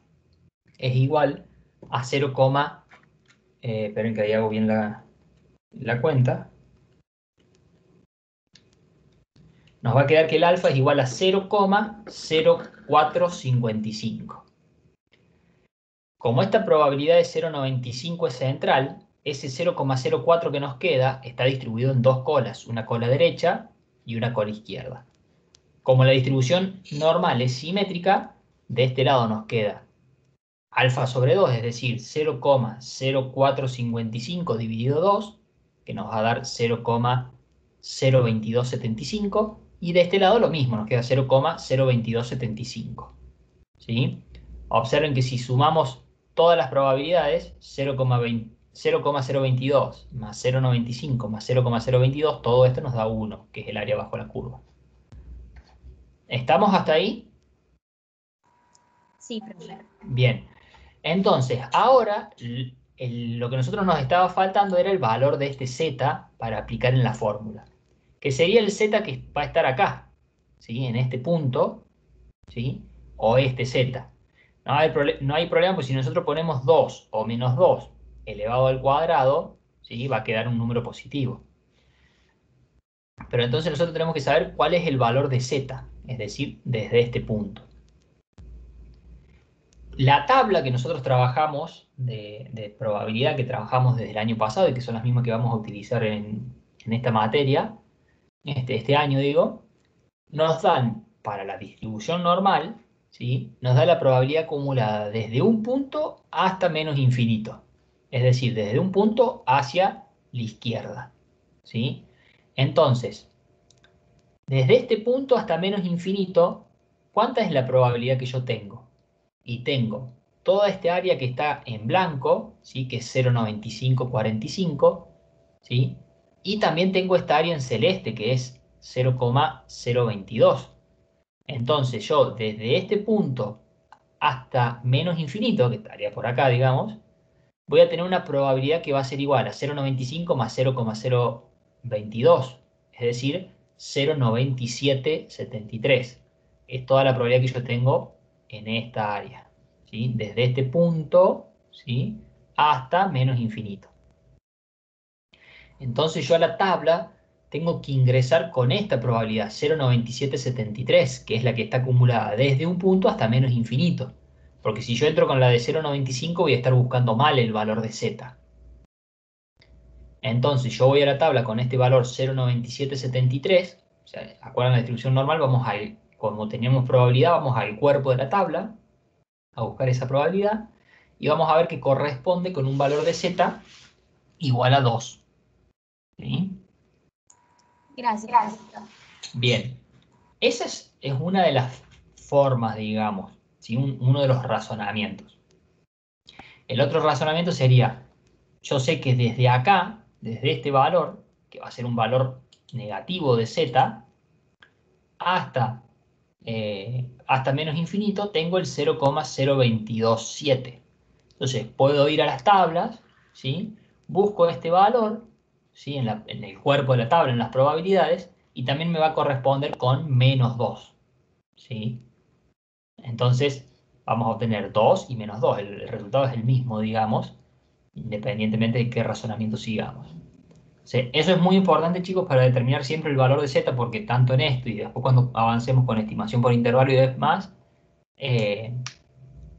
es igual a 0, esperen que ahí hago bien la cuenta. Nos va a quedar que el alfa es igual a 0,0455. Como esta probabilidad de 0,95 es central, ese 0,04 que nos queda está distribuido en dos colas, una cola derecha y una cola izquierda. Como la distribución normal es simétrica, de este lado nos queda alfa sobre 2, es decir, 0,0455 dividido 2, que nos va a dar 0,02275, y de este lado lo mismo, nos queda 0,02275. ¿Sí? Observen que si sumamos todas las probabilidades, 0,022 más 0,95 más 0,022, todo esto nos da 1, que es el área bajo la curva. ¿Estamos hasta ahí? Sí, profe. Bien. Entonces, ahora lo que a nosotros nos estaba faltando era el valor de este z para aplicar en la fórmula, que sería el z que va a estar acá, ¿sí? En este punto, ¿sí? O este z. No hay problema, pues si nosotros ponemos 2 o menos 2 elevado al cuadrado, ¿sí? Va a quedar un número positivo. Pero entonces nosotros tenemos que saber cuál es el valor de z, es decir, desde este punto. La tabla que nosotros trabajamos, de probabilidad que trabajamos desde el año pasado y que son las mismas que vamos a utilizar en esta materia, este año digo, nos dan para la distribución normal, ¿sí? Nos da la probabilidad acumulada desde un punto hasta menos infinito. Es decir, desde un punto hacia la izquierda, ¿sí? Entonces, desde este punto hasta menos infinito, ¿cuánta es la probabilidad que yo tengo? Y tengo toda esta área que está en blanco, ¿sí? Que es 0,9545, ¿sí? Y también tengo esta área en celeste, que es 0,022. Entonces yo, desde este punto hasta menos infinito, que estaría por acá, digamos, voy a tener una probabilidad que va a ser igual a 0,95 más 0,022, es decir, 0,9773. Es toda la probabilidad que yo tengo en esta área, ¿sí? Desde este punto, ¿sí? Hasta menos infinito. Entonces yo a la tabla tengo que ingresar con esta probabilidad, 0,9773, que es la que está acumulada desde un punto hasta menos infinito. Porque si yo entro con la de 0,95 voy a estar buscando mal el valor de z. Entonces yo voy a la tabla con este valor 0,9773. O sea, acuerdan la distribución normal, como teníamos probabilidad, vamos al cuerpo de la tabla a buscar esa probabilidad y vamos a ver que corresponde con un valor de z igual a 2. ¿Sí? Gracias. Bien, esa es una de las formas, digamos, ¿sí? Uno de los razonamientos. El otro razonamiento sería, yo sé que desde acá, desde este valor, que va a ser un valor negativo de z, hasta menos infinito, tengo el 0,0227. Entonces, puedo ir a las tablas, ¿sí? Busco este valor, ¿sí? En el cuerpo de la tabla, en las probabilidades, y también me va a corresponder con menos 2, ¿sí? Entonces, vamos a obtener 2 y menos 2. El resultado es el mismo, digamos, independientemente de qué razonamiento sigamos. Sí, eso es muy importante, chicos, para determinar siempre el valor de z, porque tanto en esto y después cuando avancemos con estimación por intervalo y demás,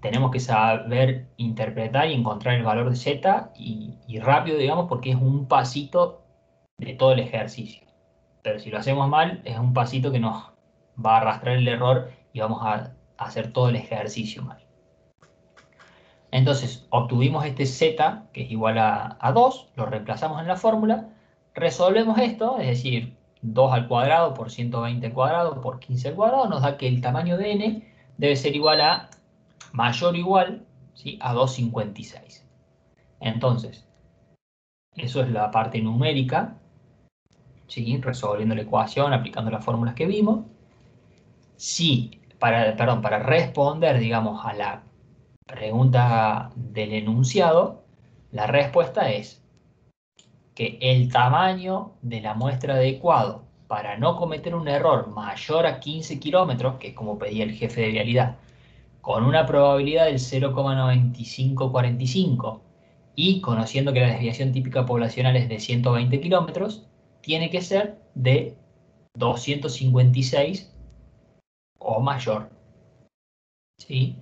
tenemos que saber interpretar y encontrar el valor de z y rápido, digamos, porque es un pasito de todo el ejercicio. Pero si lo hacemos mal, es un pasito que nos va a arrastrar el error y vamos a hacer todo el ejercicio mal. Entonces, obtuvimos este z, que es igual a 2, lo reemplazamos en la fórmula, resolvemos esto, es decir, 2 al cuadrado por 120 al cuadrado por 15 al cuadrado, nos da que el tamaño de n debe ser igual a, mayor o igual, ¿sí? A 2,56. Entonces, eso es la parte numérica, ¿sí? Resolviendo la ecuación, aplicando las fórmulas que vimos. Sí, para responder, digamos, a la pregunta del enunciado, la respuesta es que el tamaño de la muestra de Ecuador para no cometer un error mayor a 15 kilómetros, que es como pedía el jefe de vialidad, con una probabilidad del 0,9545 y conociendo que la desviación típica poblacional es de 120 kilómetros, tiene que ser de 256 o mayor. ¿Sí?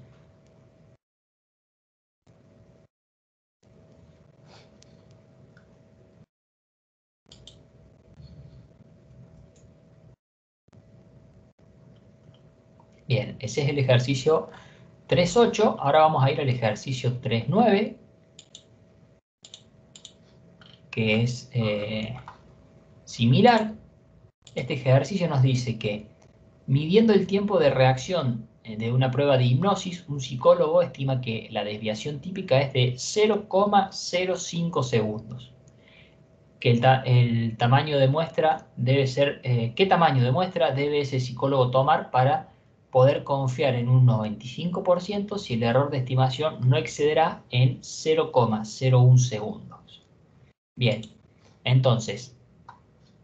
Bien, ese es el ejercicio 3.8. Ahora vamos a ir al ejercicio 3.9, que es similar. Este ejercicio nos dice que midiendo el tiempo de reacción de una prueba de hipnosis, un psicólogo estima que la desviación típica es de 0,05 segundos. Que el tamaño de muestra debe ser, ¿qué tamaño de muestra debe ese psicólogo tomar para poder confiar en un 95% si el error de estimación no excederá en 0,01 segundos? Bien, entonces,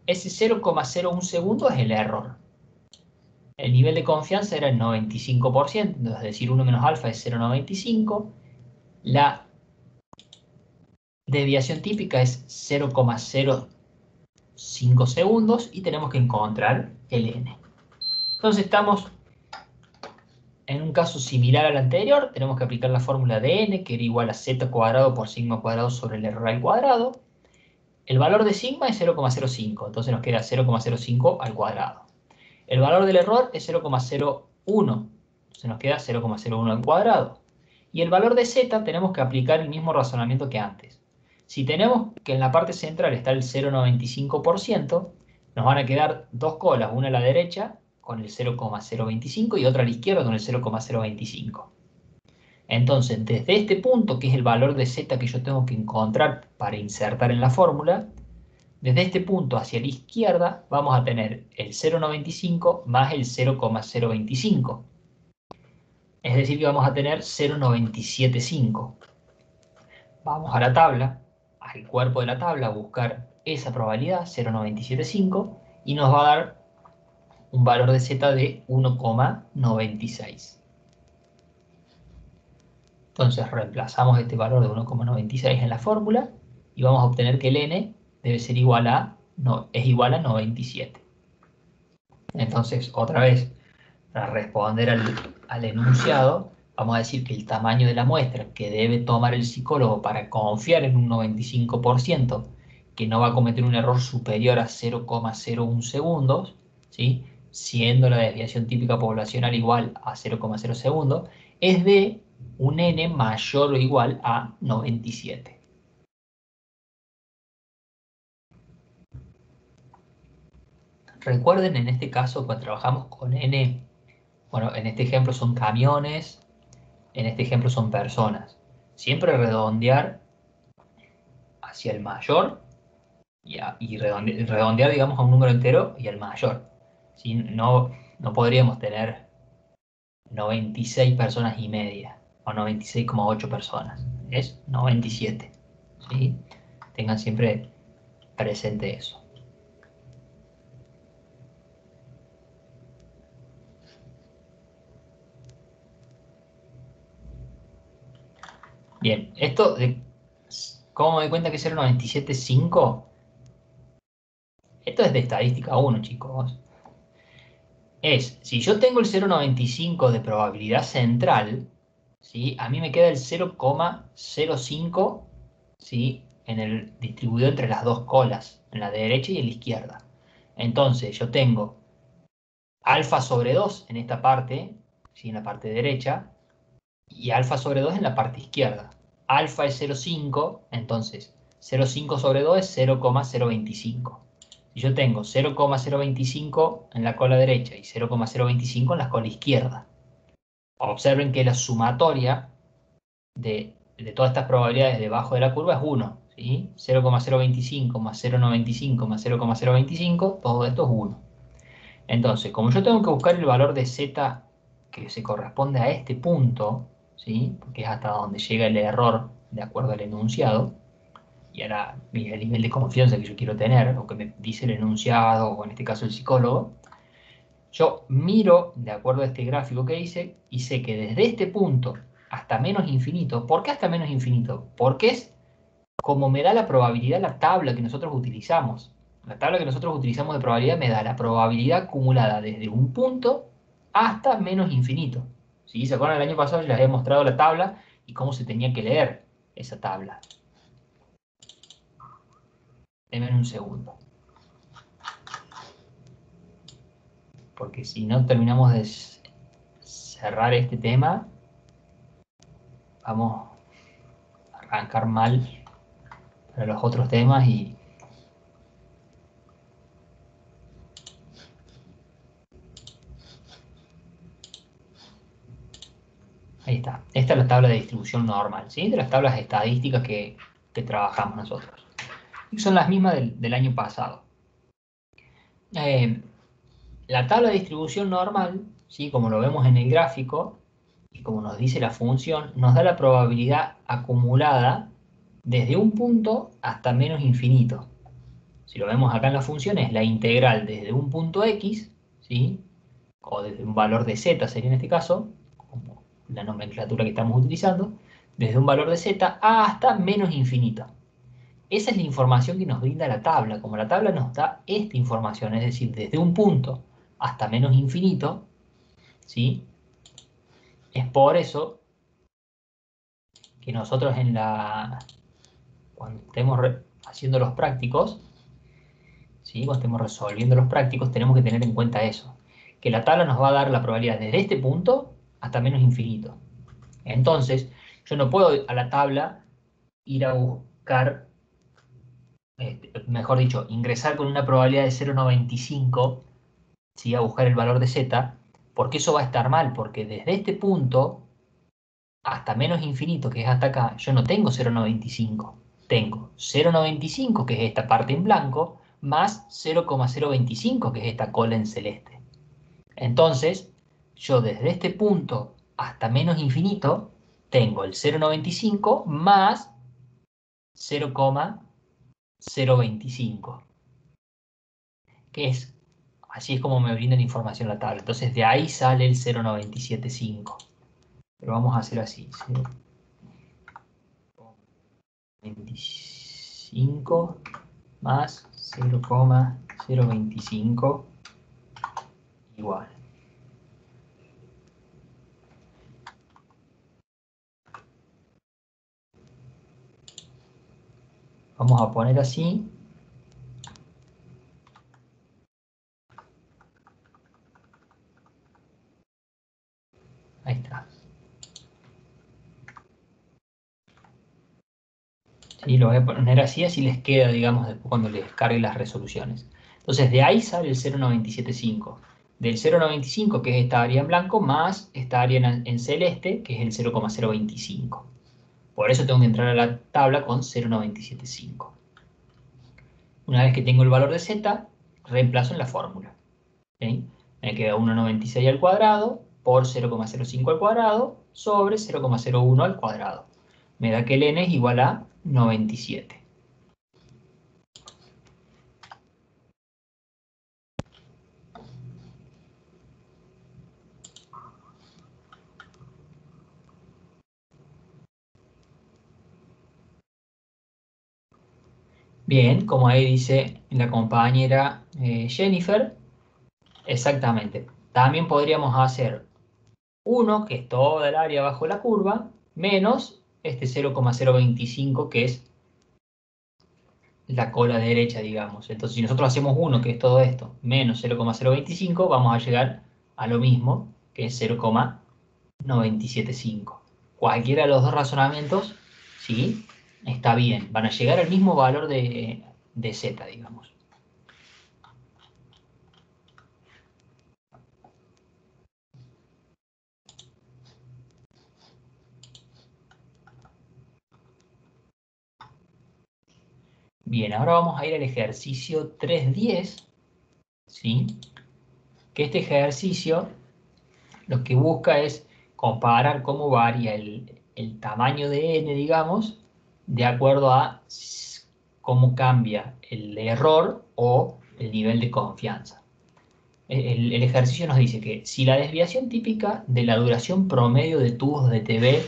ese 0,01 segundos es el error. El nivel de confianza era el 95%, es decir, 1 menos alfa es 0,95. La desviación típica es 0,05 segundos y tenemos que encontrar el n. Entonces estamos en un caso similar al anterior, tenemos que aplicar la fórmula de n, que era igual a z cuadrado por sigma cuadrado sobre el error al cuadrado. El valor de sigma es 0,05, entonces nos queda 0,05 al cuadrado. El valor del error es 0,01, se nos queda 0,01 al cuadrado. Y el valor de z tenemos que aplicar el mismo razonamiento que antes. Si tenemos que en la parte central está el 0,95%, nos van a quedar dos colas, una a la derecha con el 0,025 y otra a la izquierda con el 0,025. Entonces, desde este punto, que es el valor de z que yo tengo que encontrar para insertar en la fórmula, desde este punto hacia la izquierda vamos a tener el 0,95 más el 0,025. Es decir, que vamos a tener 0,975. Vamos a la tabla, al cuerpo de la tabla, a buscar esa probabilidad, 0,975, y nos va a dar un valor de z de 1,96. Entonces reemplazamos este valor de 1,96 en la fórmula y vamos a obtener que el n debe ser igual a, es igual a 97. Entonces, otra vez, para responder al enunciado, vamos a decir que el tamaño de la muestra que debe tomar el psicólogo para confiar en un 95% que no va a cometer un error superior a 0,01 segundos, ¿sí? Siendo la desviación típica poblacional igual a 0,0 segundos, es de un n mayor o igual a 97. Recuerden en este caso cuando trabajamos con n, bueno, en este ejemplo son camiones, en este ejemplo son personas. Siempre redondear hacia el mayor y redondear, digamos, a un número entero y al mayor. ¿Sí? No podríamos tener 96 personas y media o 96,8 personas. Es 97. ¿Sí? Tengan siempre presente eso. Bien, esto de cómo me doy cuenta que es 0,97,5. Esto es de estadística 1, chicos. Si yo tengo el 0,95 de probabilidad central, ¿sí? A mí me queda el 0,05, ¿sí? Distribuido entre las dos colas, en la derecha y en la izquierda. Entonces yo tengo alfa sobre 2 en esta parte, ¿sí? En la parte derecha, y alfa sobre 2 en la parte izquierda. Alfa es 0,5, entonces 0,5 sobre 2 es 0,025. Si yo tengo 0,025 en la cola derecha y 0,025 en la cola izquierda, observen que la sumatoria de todas estas probabilidades debajo de la curva es 1. ¿Sí? 0,025 más 0,95 más 0,025, todo esto es 1. Entonces, como yo tengo que buscar el valor de z que se corresponde a este punto, ¿sí? Porque es hasta donde llega el error de acuerdo al enunciado, y al nivel de confianza que yo quiero tener, o que me dice el enunciado, o en este caso el psicólogo, yo miro, de acuerdo a este gráfico que hice, y sé que desde este punto hasta menos infinito. ¿Por qué hasta menos infinito? Porque es como me da la probabilidad la tabla que nosotros utilizamos. La tabla que nosotros utilizamos de probabilidad me da la probabilidad acumulada desde un punto hasta menos infinito. ¿Sí? ¿Se acuerdan? El año pasado les había mostrado la tabla y cómo se tenía que leer esa tabla. Denme un segundo. Porque si no terminamos de cerrar este tema, vamos a arrancar mal para los otros temas y... Ahí está. Esta es la tabla de distribución normal, ¿sí? De las tablas estadísticas que trabajamos nosotros. Y son las mismas del año pasado. La tabla de distribución normal, ¿sí? Como lo vemos en el gráfico, y como nos dice la función, nos da la probabilidad acumulada desde un punto hasta menos infinito. Si lo vemos acá en la función, es la integral desde un punto x, ¿sí? O desde un valor de z sería en este caso, como la nomenclatura que estamos utilizando, desde un valor de z hasta menos infinito. Esa es la información que nos brinda la tabla. Como la tabla nos da esta información, es decir, desde un punto hasta menos infinito, ¿sí? Es por eso que nosotros cuando estemos haciendo los prácticos, ¿sí? Cuando estemos resolviendo los prácticos, tenemos que tener en cuenta eso. Que la tabla nos va a dar la probabilidad desde este punto hasta menos infinito. Entonces, yo no puedo a la tabla ir a buscar, mejor dicho, ingresar con una probabilidad de 0,95, ¿sí? A buscar el valor de z, porque eso va a estar mal, porque desde este punto hasta menos infinito, que es hasta acá, yo no tengo 0,95. Tengo 0,95, que es esta parte en blanco, más 0,025, que es esta cola en celeste. Entonces, yo desde este punto hasta menos infinito, tengo el 0,95 más 0,025, que es, así es como me brinda la información la tabla. Entonces, de ahí sale el 0,975. Pero vamos a hacer así, 0,25 más 0,025 igual. Vamos a poner así. Ahí está. Sí, lo voy a poner así, así les queda, digamos, después cuando les cargue las resoluciones. Entonces, de ahí sale el 0,975. Del 0,95, que es esta área en blanco, más esta área en celeste, que es el 0,025. Por eso tengo que entrar a la tabla con 0,975. Una vez que tengo el valor de z, reemplazo en la fórmula. ¿Sí? Me queda 1,96 al cuadrado por 0,05 al cuadrado sobre 0,01 al cuadrado. Me da que el n es igual a 97. Bien, como ahí dice la compañera Jennifer, exactamente. También podríamos hacer 1, que es toda el área bajo la curva, menos este 0,025, que es la cola derecha, digamos. Entonces, si nosotros hacemos 1, que es todo esto, menos 0,025, vamos a llegar a lo mismo, que es 0,975. Cualquiera de los dos razonamientos, sí, está bien. Van a llegar al mismo valor de z, digamos. Bien, ahora vamos a ir al ejercicio 3.10, ¿sí? Que este ejercicio lo que busca es comparar cómo varía el tamaño de n, digamos, de acuerdo a cómo cambia el error o el nivel de confianza. El ejercicio nos dice que si la desviación típica de la duración promedio de tubos de TV,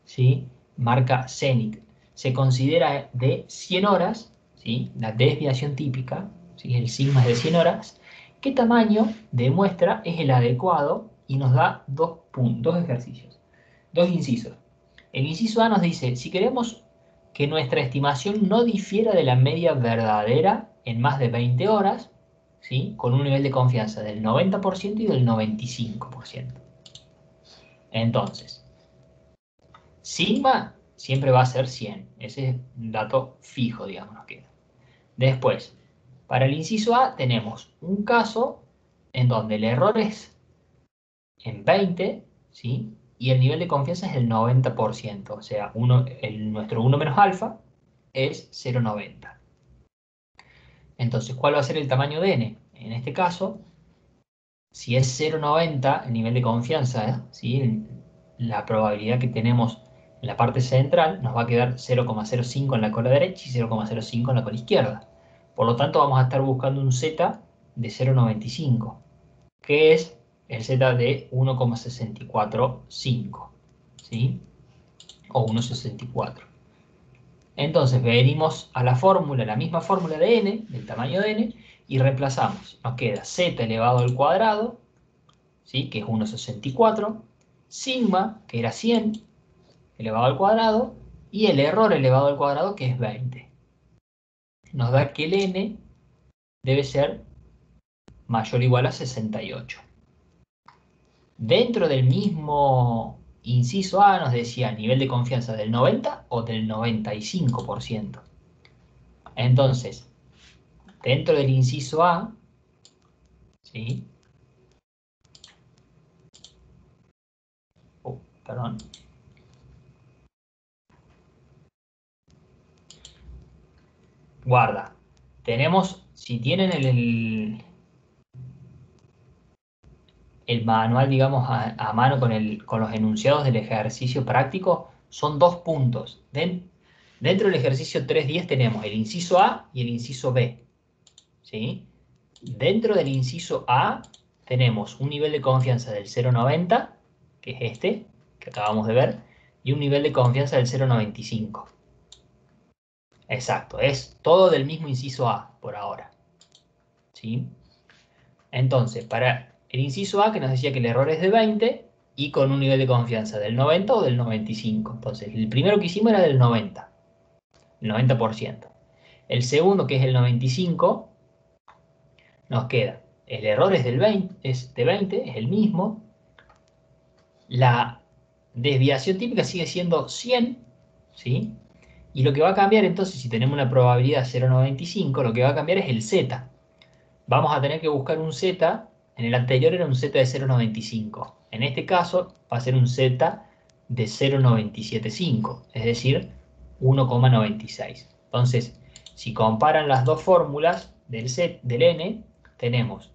¿sí?, marca CENIC, se considera de 100 horas, ¿sí?, la desviación típica, ¿sí?, el sigma es de 100 horas, ¿qué tamaño de muestra es el adecuado? Y nos da dos ejercicios, dos incisos. El inciso A nos dice, si queremos que nuestra estimación no difiera de la media verdadera en más de 20 horas, ¿sí?, con un nivel de confianza del 90% y del 95%. Entonces, sigma siempre va a ser 100. Ese es un dato fijo, digamos, nos queda. Después, para el inciso A tenemos un caso en donde el error es en 20, ¿sí?, y el nivel de confianza es el 90%. O sea, nuestro 1 menos alfa es 0,90. Entonces, ¿cuál va a ser el tamaño de n? En este caso, si es 0,90 el nivel de confianza, ¿sí?, la probabilidad que tenemos en la parte central, nos va a quedar 0,05 en la cola derecha y 0,05 en la cola izquierda. Por lo tanto, vamos a estar buscando un z de 0,95, que es el z de 1,645, ¿sí?, o 1,64. Entonces venimos a la fórmula, la misma fórmula de n, del tamaño de n, y reemplazamos. Nos queda z elevado al cuadrado, ¿sí?, que es 1,64, sigma, que era 100, elevado al cuadrado, y el error elevado al cuadrado, que es 20. Nos da que el n debe ser mayor o igual a 68. Dentro del mismo inciso A nos decía nivel de confianza del 90 o del 95%. Entonces, dentro del inciso A, ¿sí?, perdón. Guarda. Tenemos, si tienen el manual, digamos, a mano con los enunciados del ejercicio práctico, son dos puntos. Dentro del ejercicio 3.10 tenemos el inciso A y el inciso B, ¿sí? Dentro del inciso A tenemos un nivel de confianza del 0,90, que es este, que acabamos de ver, y un nivel de confianza del 0,95. Exacto, es todo del mismo inciso A por ahora, ¿sí? Entonces, para el inciso A, que nos decía que el error es de 20 y con un nivel de confianza del 90 o del 95. Entonces, el primero que hicimos era del 90, el 90%. El segundo, que es el 95, nos queda, el error es de 20, es el mismo. La desviación típica sigue siendo 100, ¿sí? Y lo que va a cambiar entonces, si tenemos una probabilidad de 0,95, lo que va a cambiar es el z. Vamos a tener que buscar un z, en el anterior era un z de 0,95. En este caso va a ser un z de 0,975, es decir, 1,96. Entonces, si comparan las dos fórmulas del n, tenemos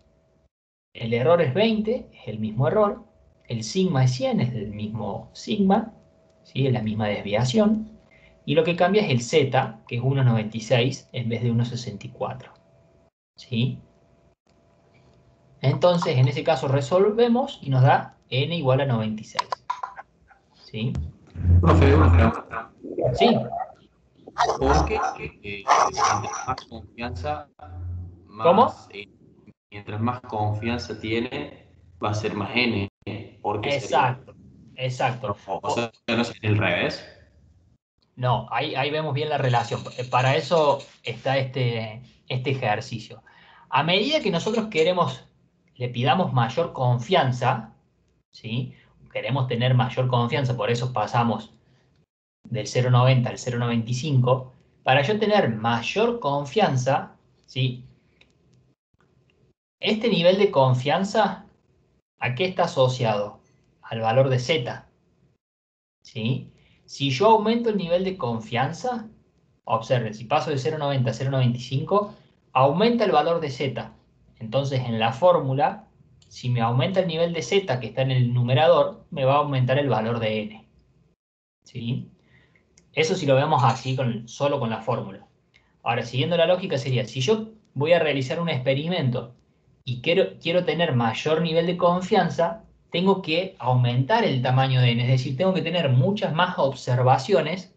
el error es 20, es el mismo error, el sigma es 100, es el mismo sigma, ¿sí?, es la misma desviación, y lo que cambia es el z, que es 1,96 en vez de 1,64. ¿Sí? Entonces, en ese caso resolvemos y nos da n igual a 96. ¿Sí? Profe, una pregunta. Sí. ¿Por qué mientras más confianza, ¿Cómo? mientras más confianza tiene, va a ser más n? ¿Por qué sería? Exacto, exacto. O sea, ¿no es el revés? No, ahí vemos bien la relación. Para eso está este ejercicio. A medida que nosotros le pidamos mayor confianza, ¿sí?, queremos tener mayor confianza, por eso pasamos del 0,90 al 0,95. Para yo tener mayor confianza, ¿sí?, este nivel de confianza, ¿a qué está asociado? Al valor de z, ¿sí? Si yo aumento el nivel de confianza, observen, si paso de 0,90 a 0,95, aumenta el valor de z. Entonces, en la fórmula, si me aumenta el nivel de z que está en el numerador, me va a aumentar el valor de n. ¿Sí? Eso si lo vemos así, solo con la fórmula. Ahora, siguiendo la lógica sería, si yo voy a realizar un experimento y quiero tener mayor nivel de confianza, tengo que aumentar el tamaño de n, es decir, tengo que tener muchas más observaciones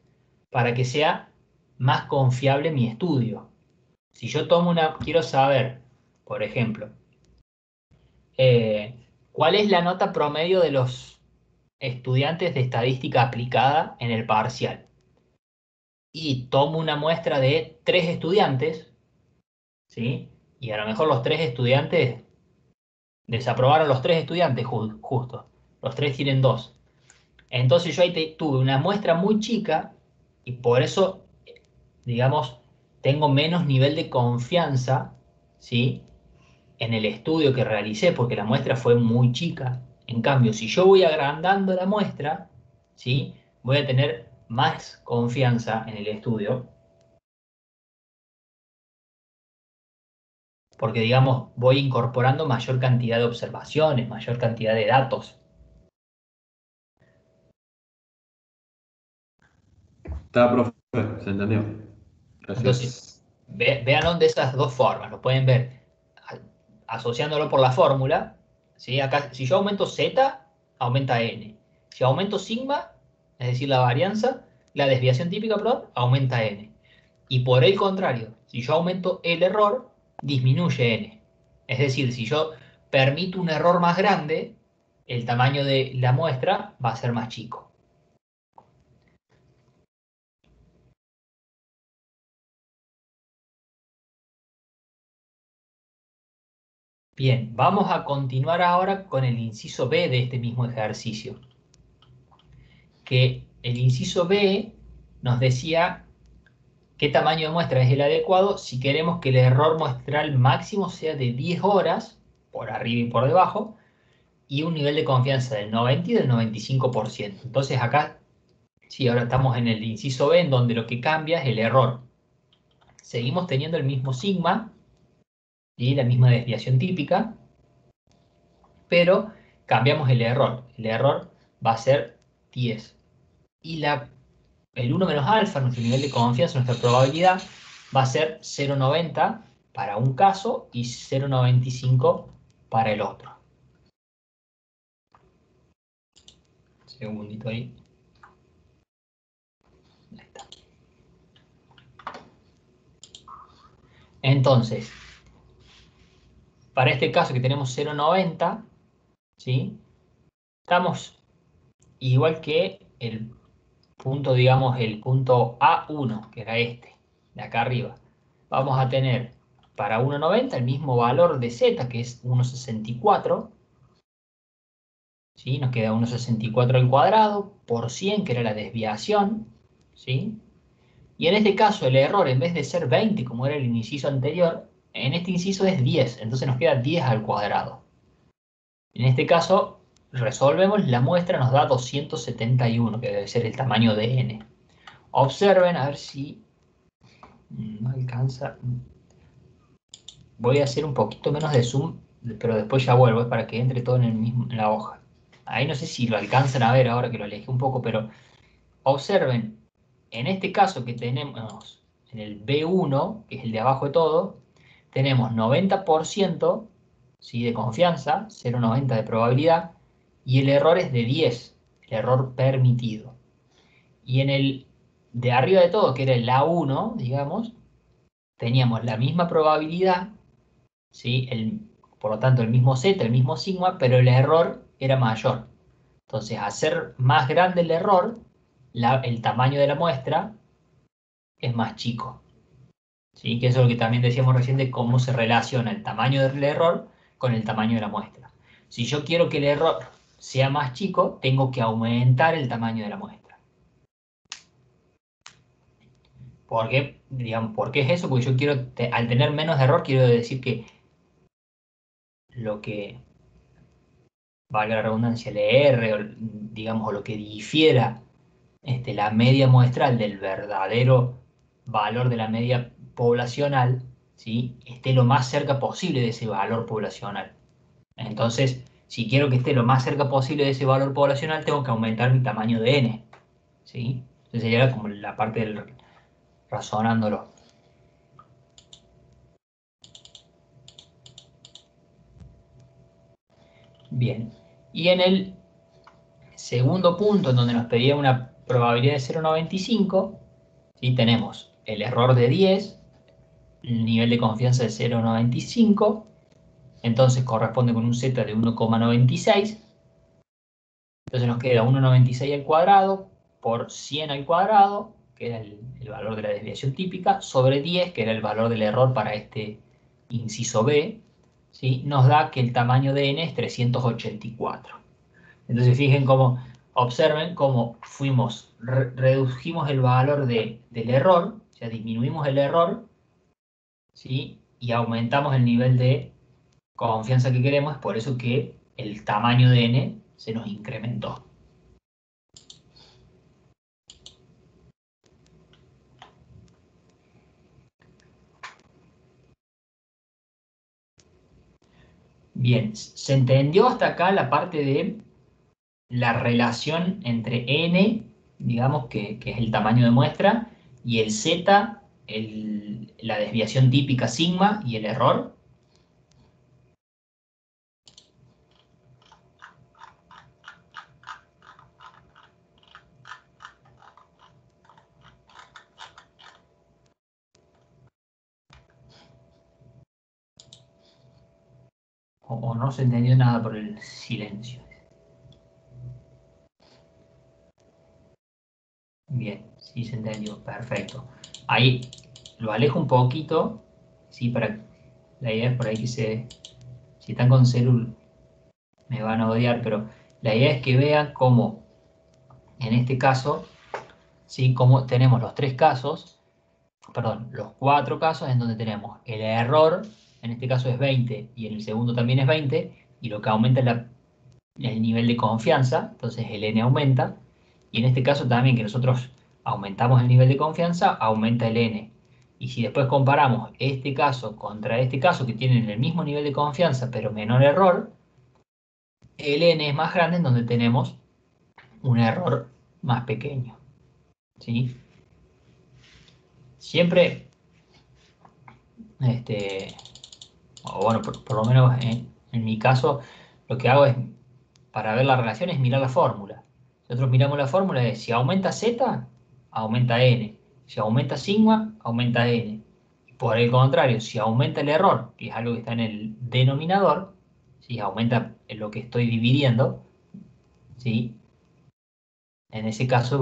para que sea más confiable mi estudio. Si yo quiero saber, por ejemplo, ¿cuál es la nota promedio de los estudiantes de estadística aplicada en el parcial? Y tomo una muestra de 3 estudiantes, ¿sí? Y a lo mejor los 3 estudiantes, desaprobaron los 3 estudiantes justo. Los 3 tienen 2. Entonces yo ahí tuve una muestra muy chica y por eso, digamos, tengo menos nivel de confianza, ¿sí? En el estudio que realicé, porque la muestra fue muy chica. En cambio, si yo voy agrandando la muestra, ¿sí? Voy a tener más confianza en el estudio, porque, digamos, voy incorporando mayor cantidad de observaciones, mayor cantidad de datos. Está, profe, se entendió. Entonces, Gracias. véanlo de esas dos formas. Lo pueden ver asociándolo por la fórmula, ¿sí? Acá, si yo aumento z, aumenta n. Si aumento sigma, es decir, la desviación típica, perdón, aumenta n. Y por el contrario, si yo aumento el error, disminuye n. Es decir, si yo permito un error más grande, el tamaño de la muestra va a ser más chico. Bien, vamos a continuar ahora con el inciso B de este mismo ejercicio. Que el inciso B nos decía qué tamaño de muestra es el adecuado si queremos que el error muestral máximo sea de 10 horas, por arriba y por debajo, y un nivel de confianza del 90 y del 95%. Entonces acá, sí, ahora estamos en el inciso B, en donde lo que cambia es el error. Seguimos teniendo el mismo sigma y la misma desviación típica, pero cambiamos el error. El error va a ser 10. Y el 1 menos alfa, nuestro nivel de confianza, nuestra probabilidad, va a ser 0,90 para un caso y 0,95 para el otro. Un segundito ahí. Ahí está. Entonces, para este caso que tenemos 0,90, ¿sí? Estamos igual que el punto, digamos, el punto A1, que era este, de acá arriba. Vamos a tener para 1,90 el mismo valor de z, que es 1,64. ¿Sí? Nos queda 1,64 al cuadrado por 100, que era la desviación. ¿Sí? Y en este caso el error, en vez de ser 20, como era el inciso anterior, en este inciso es 10. Entonces nos queda 10 al cuadrado. En este caso, resolvemos, la muestra nos da 271, que debe ser el tamaño de n. Observen, a ver si no alcanza. Voy a hacer un poquito menos de zoom, pero después ya vuelvo, para que entre todo en la hoja. Ahí no sé si lo alcanzan a ver ahora que lo alejé un poco, pero observen, en este caso que tenemos en el B1, que es el de abajo de todo, tenemos 90%, ¿sí? De confianza, 0,90 de probabilidad, y el error es de 10, el error permitido. Y en el de arriba de todo, que era el A1, digamos, teníamos la misma probabilidad, ¿sí? Por lo tanto el mismo z, el mismo sigma, pero el error era mayor. Entonces, hacer más grande el error, el tamaño de la muestra es más chico. ¿Sí? Que eso es lo que también decíamos recién de cómo se relaciona el tamaño del error con el tamaño de la muestra. Si yo quiero que el error sea más chico, tengo que aumentar el tamaño de la muestra. ¿Por qué? Digamos, ¿por qué es eso? Porque yo quiero, al tener menos error, quiero decir que lo que, valga la redundancia, el R, o, digamos, o lo que difiera la media muestral del verdadero valor de la media poblacional, ¿sí? Esté lo más cerca posible de ese valor poblacional. Entonces, si quiero que esté lo más cerca posible de ese valor poblacional, tengo que aumentar mi tamaño de n, ¿sí? Entonces sería como la parte del razonándolo. Bien. Y en el segundo punto, en donde nos pedía una probabilidad de 0,95, ¿sí? Tenemos el error de 10, el nivel de confianza de 0,95, entonces corresponde con un z de 1,96. Entonces nos queda 1,96 al cuadrado por 100 al cuadrado, que era el valor de la desviación típica, sobre 10, que era el valor del error para este inciso B, ¿sí? Nos da que el tamaño de n es 384. Entonces observen cómo redujimos el valor del error, o sea, disminuimos el error, ¿sí? Y aumentamos el nivel de confianza que queremos, es por eso que el tamaño de n se nos incrementó. Bien, ¿se entendió hasta acá la parte de la relación entre n, digamos que es el tamaño de muestra, y el z, la desviación típica sigma y el error? ¿O no se entendió nada por el silencio? Bien, sí se entendió, perfecto. Ahí lo alejo un poquito, sí, la idea es por ahí que si están con celu me van a odiar, pero la idea es que vean cómo, en este caso, sí, cómo tenemos los cuatro casos en donde tenemos el error, en este caso es 20 y en el segundo también es 20, y lo que aumenta es el nivel de confianza, entonces el n aumenta, y en este caso también que nosotros aumentamos el nivel de confianza, aumenta el n. Y si después comparamos este caso contra este caso, que tienen el mismo nivel de confianza pero menor error, el n es más grande en donde tenemos un error más pequeño, ¿sí? Siempre, o bueno, por lo menos en mi caso, lo que hago es, para ver la relación, es mirar la fórmula. Nosotros miramos la fórmula de si aumenta z, aumenta n. Si aumenta sigma, aumenta n. Por el contrario, si aumenta el error, que es algo que está en el denominador, si aumenta en lo que estoy dividiendo, ¿sí? En ese caso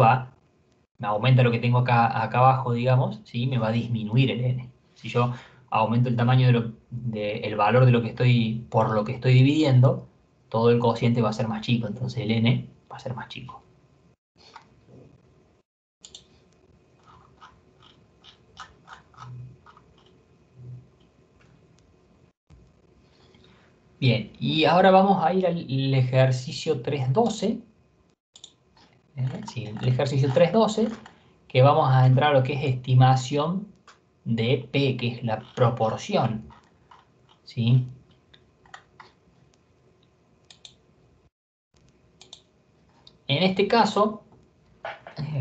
me aumenta lo que tengo acá abajo, digamos, ¿sí? Me va a disminuir el n. Si yo aumento el tamaño el valor de por lo que estoy dividiendo, todo el cociente va a ser más chico, entonces el n va a ser más chico. Bien, y ahora vamos a ir al ejercicio 3.12. Sí, el ejercicio 3.12, que vamos a entrar a lo que es estimación de P, que es la proporción, ¿sí? En este caso,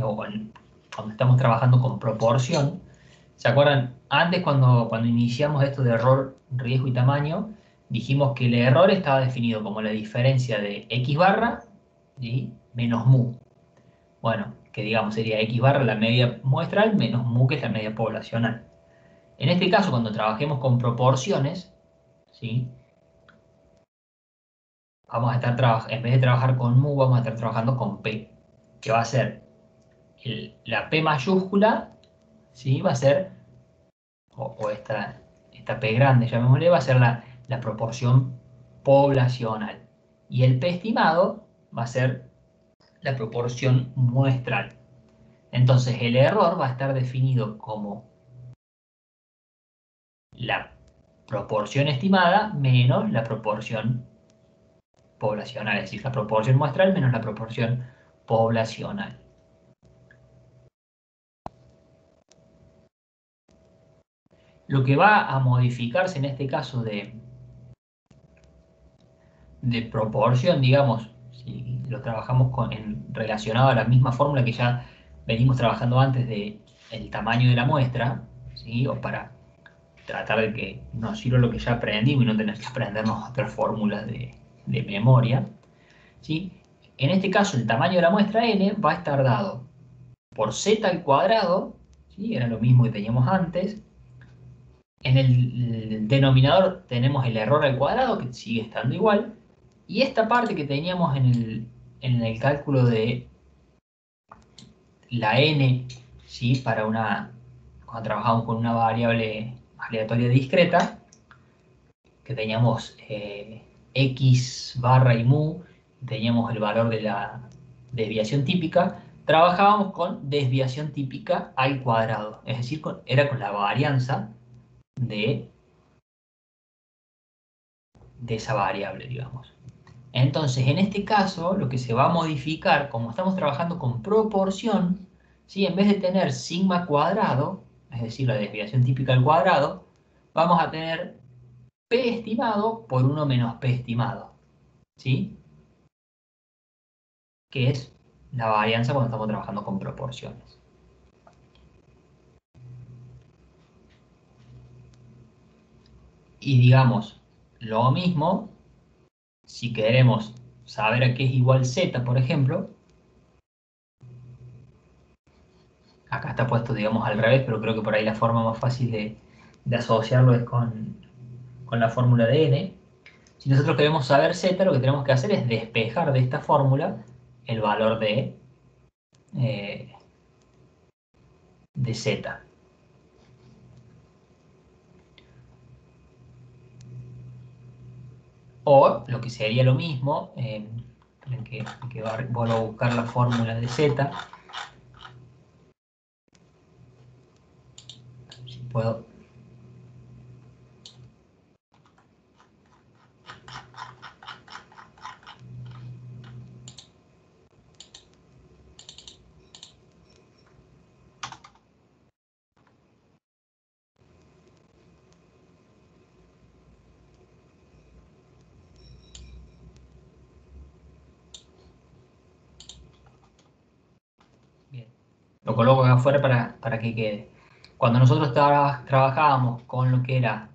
cuando estamos trabajando con proporción, ¿se acuerdan? Antes cuando iniciamos esto de error, riesgo y tamaño, dijimos que el error estaba definido como la diferencia de x barra, ¿sí?, menos mu. Bueno, que digamos sería x barra la media muestral menos mu, que es la media poblacional. En este caso, cuando trabajemos con proporciones, ¿sí?, vamos a estar en vez de trabajar con mu, vamos a estar trabajando con p, que va a ser la p mayúscula, ¿sí?, va a ser, o esta p grande, llamémosle, va a ser la proporción poblacional. Y el p estimado va a ser la proporción muestral. Entonces el error va a estar definido como la proporción estimada menos la proporción poblacional, es decir, la proporción muestral menos la proporción poblacional. Lo que va a modificarse en este caso de proporción, digamos, si lo trabajamos relacionado a la misma fórmula que ya venimos trabajando antes del tamaño de la muestra, ¿sí?, o para tratar de que nos sirva lo que ya aprendimos y no tener que aprendernos otras fórmulas de de memoria, ¿sí? En este caso, el tamaño de la muestra n va a estar dado por z al cuadrado, ¿sí? Era lo mismo que teníamos antes. En el denominador tenemos el error al cuadrado, que sigue estando igual. Y esta parte que teníamos en el cálculo de la n, ¿sí? Cuando trabajamos con una variable aleatoria discreta, que teníamos x barra y mu, teníamos el valor de la desviación típica, trabajábamos con desviación típica al cuadrado, es decir, era con la varianza de esa variable, digamos. Entonces, en este caso, lo que se va a modificar, como estamos trabajando con proporción, ¿sí? En vez de tener sigma cuadrado, es decir, la desviación típica al cuadrado, vamos a tener p estimado por 1 menos p estimado, ¿sí? Que es la varianza cuando estamos trabajando con proporciones. Y digamos, lo mismo, si queremos saber a qué es igual z, por ejemplo, acá está puesto, digamos, al revés, pero creo que por ahí la forma más fácil de asociarlo es con la fórmula de n. Si nosotros queremos saber z, lo que tenemos que hacer es despejar de esta fórmula el valor de z. O lo que sería lo mismo, que vuelvo a buscar la fórmula de z, si puedo. Bien. Lo coloco acá afuera para que quede. Cuando nosotros trabajábamos con lo que era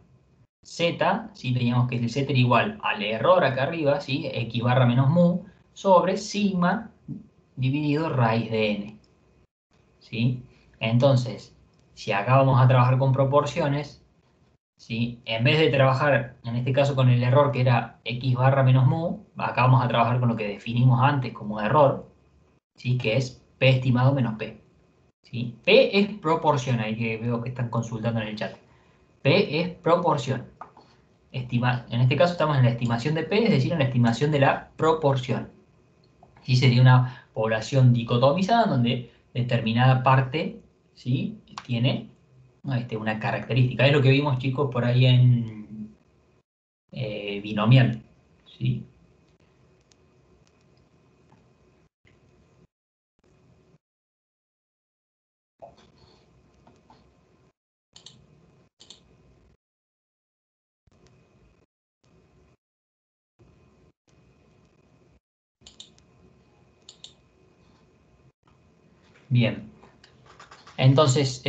z, ¿sí? Teníamos que el z era igual al error acá arriba, ¿sí? X barra menos mu, sobre sigma dividido raíz de n, ¿sí? Entonces, si acá vamos a trabajar con proporciones, ¿sí? En vez de trabajar, en este caso, con el error que era x barra menos mu, acá vamos a trabajar con lo que definimos antes como error, ¿sí? Que es p estimado menos p, ¿sí? P es proporción, ahí que veo que están consultando en el chat. P es proporción. En este caso estamos en la estimación de P, es decir, en la estimación de la proporción. Y sería una población dicotomizada donde determinada parte, ¿sí? Tiene una característica. Es lo que vimos, chicos, por ahí en binomial, ¿sí? Bien. Entonces,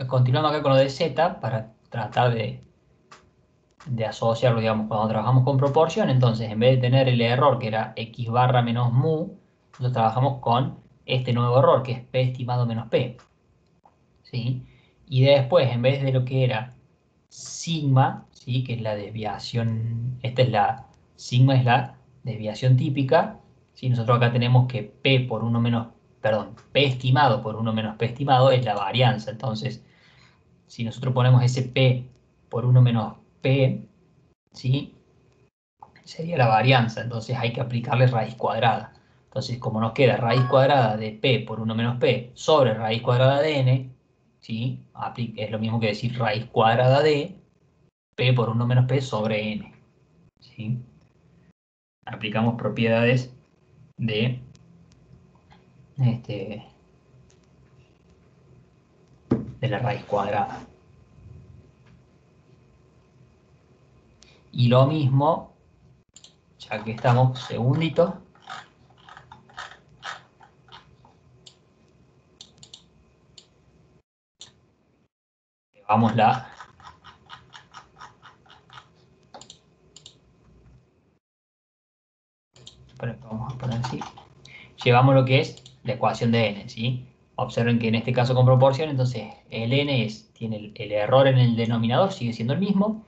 continuando acá con lo de Z, para tratar de asociarlo, digamos, cuando trabajamos con proporción, entonces en vez de tener el error que era x barra menos mu, nosotros trabajamos con este nuevo error que es p estimado menos p, ¿sí? Y después, en vez de lo que era sigma, ¿sí? Que es la desviación, sigma es la desviación típica, ¿sí? Nosotros acá tenemos que p por 1 menos, perdón, p estimado por 1 menos p estimado es la varianza, entonces, si nosotros ponemos ese p por 1 menos p, ¿sí? Sería la varianza, entonces hay que aplicarle raíz cuadrada. Entonces, como nos queda raíz cuadrada de p por 1 menos p sobre raíz cuadrada de n, ¿sí? Es lo mismo que decir raíz cuadrada de p por 1 menos p sobre n, ¿sí? Aplicamos propiedades de, este, de la raíz cuadrada. Y lo mismo, ya que estamos, segundito, vamos la vamos a poner así, llevamos lo que es la ecuación de n, ¿sí? Observen que en este caso con proporción, entonces el n tiene el error en el denominador, sigue siendo el mismo,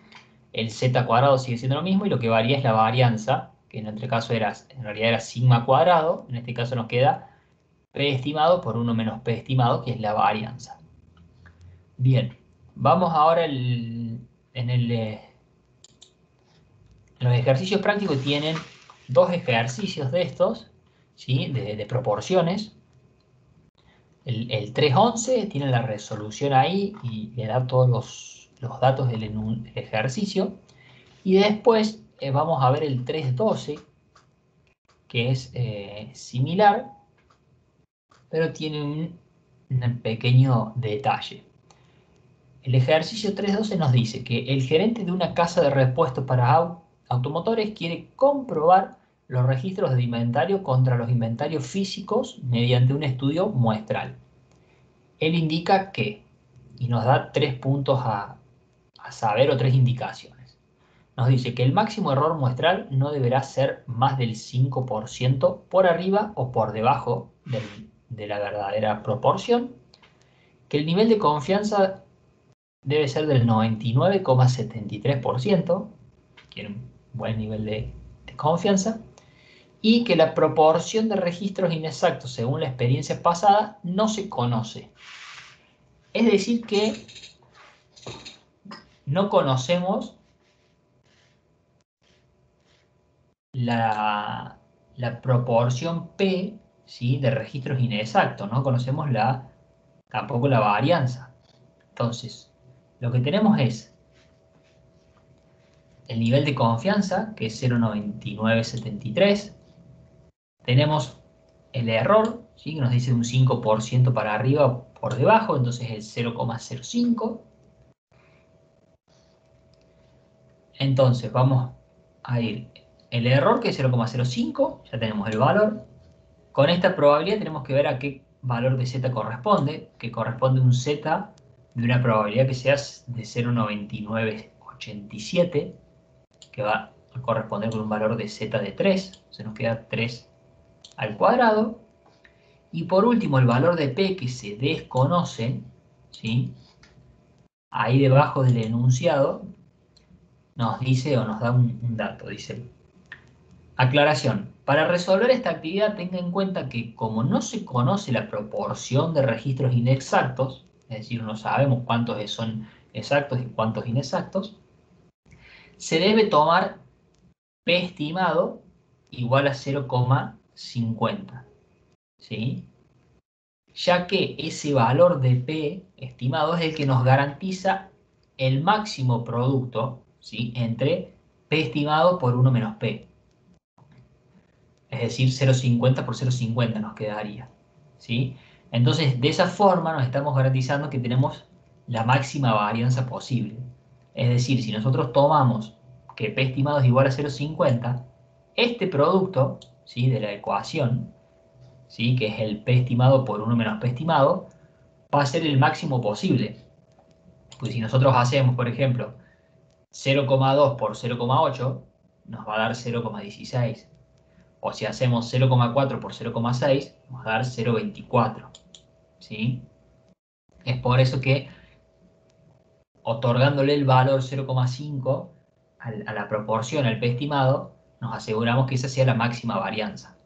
el z cuadrado sigue siendo lo mismo, y lo que varía es la varianza, que en este caso en realidad era sigma cuadrado, en este caso nos queda p estimado por 1 menos p estimado, que es la varianza. Bien, vamos ahora en los ejercicios prácticos tienen dos ejercicios de estos, ¿sí? de proporciones. El 311 tiene la resolución ahí y le da todos los datos del ejercicio. Y después vamos a ver el 312, que es similar, pero tiene un pequeño detalle. El ejercicio 312 nos dice que el gerente de una casa de repuestos para automotores quiere comprobar los registros de inventario contra los inventarios físicos mediante un estudio muestral. Él indica que, y nos da 3 puntos a saber, o 3 indicaciones. Nos dice que el máximo error muestral no deberá ser más del 5% por arriba o por debajo de la verdadera proporción, que el nivel de confianza debe ser del 99,73%, quiere un buen nivel de confianza, y que la proporción de registros inexactos según la experiencia pasada no se conoce. Es decir que no conocemos la proporción P, ¿sí? de registros inexactos, no conocemos tampoco la varianza. Entonces, lo que tenemos es el nivel de confianza, que es 0,9973. Tenemos el error, ¿sí? que nos dice un 5% para arriba o por debajo, entonces es 0,05. Entonces vamos a ir el error, que es 0,05, ya tenemos el valor. Con esta probabilidad tenemos que ver a qué valor de z corresponde, que corresponde un z de una probabilidad que sea de 0,9987, que va a corresponder con un valor de z de 3, se nos queda 3 al cuadrado. Y por último, el valor de p que se desconoce, ¿sí? Ahí debajo del enunciado nos dice o nos da un dato, dice: aclaración, para resolver esta actividad tenga en cuenta que como no se conoce la proporción de registros inexactos, es decir, no sabemos cuántos son exactos y cuántos inexactos, se debe tomar p estimado igual a 0,50, ¿sí? Ya que ese valor de P estimado es el que nos garantiza el máximo producto, ¿sí? entre P estimado por 1 menos P. Es decir, 0,50 por 0,50 nos quedaría, ¿sí? Entonces, de esa forma nos estamos garantizando que tenemos la máxima varianza posible. Es decir, si nosotros tomamos que P estimado es igual a 0,50, este producto, ¿sí? de la ecuación, ¿sí? que es el P estimado por 1 menos P estimado, va a ser el máximo posible. Pues si nosotros hacemos, por ejemplo, 0,2 por 0,8, nos va a dar 0,16. O si hacemos 0,4 por 0,6, nos va a dar 0,24. ¿Sí? Es por eso que, otorgándole el valor 0,5 a la proporción, al P estimado, nos aseguramos que esa sea la máxima varianza.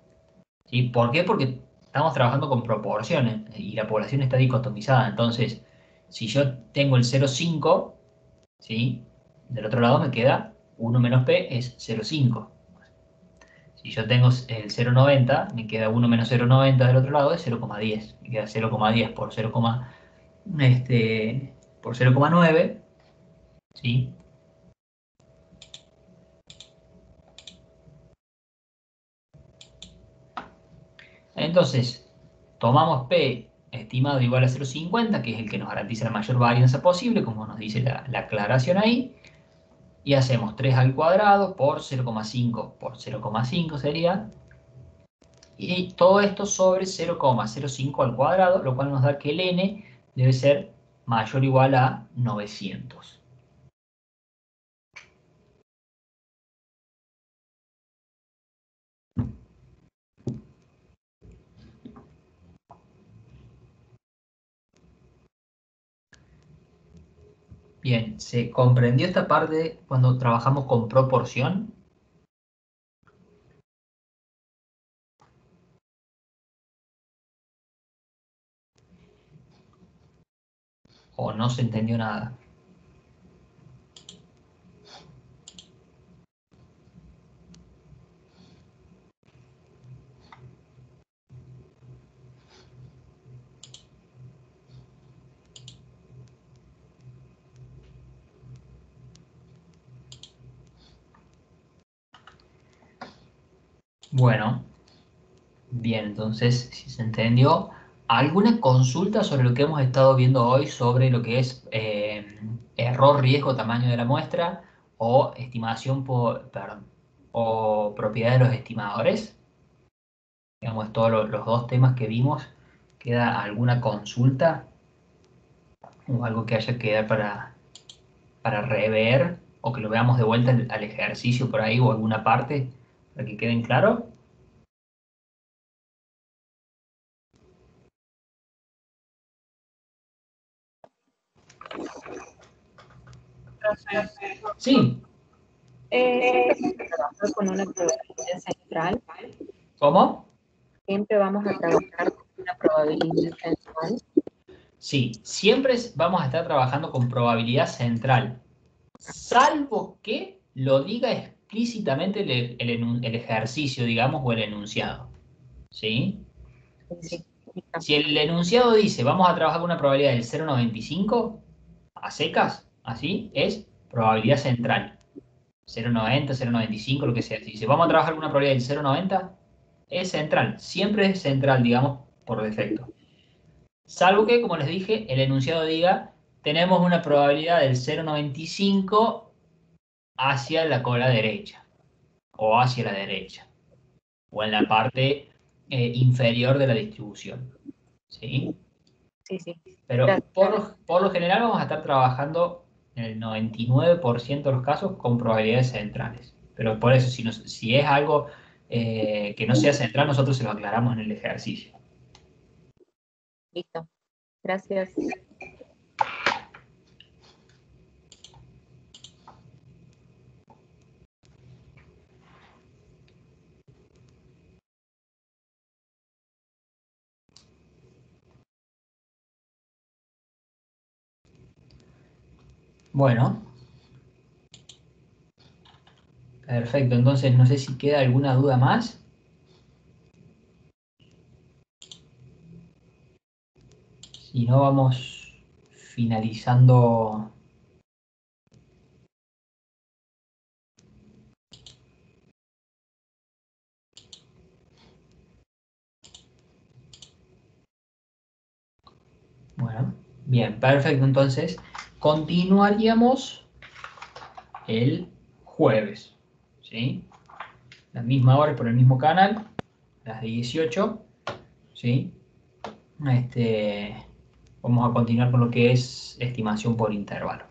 ¿Sí? ¿Por qué? Porque estamos trabajando con proporciones y la población está dicotomizada. Entonces, si yo tengo el 0,5, ¿sí? del otro lado me queda 1 menos P es 0,5. Si yo tengo el 0,90, me queda 1 menos 0,90 del otro lado, es 0,10. Me queda 0,10 por 0,9, ¿sí? Entonces, tomamos P estimado igual a 0,50, que es el que nos garantiza la mayor varianza posible, como nos dice la aclaración ahí, y hacemos 3 al cuadrado por 0,5 por 0,5 sería, y todo esto sobre 0,05 al cuadrado, lo cual nos da que el n debe ser mayor o igual a 900. Bien, ¿se comprendió esta parte cuando trabajamos con proporción? ¿O no se entendió nada? Bueno, bien, entonces, si se entendió, ¿alguna consulta sobre lo que hemos estado viendo hoy sobre lo que es error, riesgo, tamaño de la muestra o estimación perdón, o propiedad de los estimadores? Digamos, todos los dos temas que vimos. ¿Queda alguna consulta o algo que haya que dar para rever o que lo veamos de vuelta al ejercicio por ahí o alguna parte para que queden claro? Sí, Siempre vamos a trabajar con una probabilidad central. ¿cómo? Siempre vamos a trabajar con una probabilidad central. Sí, siempre vamos a estar trabajando con probabilidad central, salvo que lo diga explícitamente el ejercicio, digamos, o el enunciado. ¿Sí? Sí. Si el enunciado dice, vamos a trabajar con una probabilidad del 0,95, a secas, así, es probabilidad central. 0,90, 0,95, lo que sea. Si dice, vamos a trabajar con una probabilidad del 0,90, es central. Siempre es central, digamos, por defecto. Salvo que, como les dije, el enunciado diga, tenemos una probabilidad del 0,95 hacia la cola derecha, o hacia la derecha, o en la parte inferior de la distribución. ¿Sí? Sí, sí. Pero por lo general vamos a estar trabajando en el 99% de los casos con probabilidades centrales. Pero por eso, si es algo que no sea central, nosotros se lo aclaramos en el ejercicio. Listo. Gracias. Bueno, perfecto. Entonces, no sé si queda alguna duda más. Si no, vamos finalizando. Bueno, bien, perfecto. Entonces, continuaríamos el jueves, ¿sí? La misma hora por el mismo canal, las 18, ¿sí? Vamos a continuar con lo que es estimación por intervalo.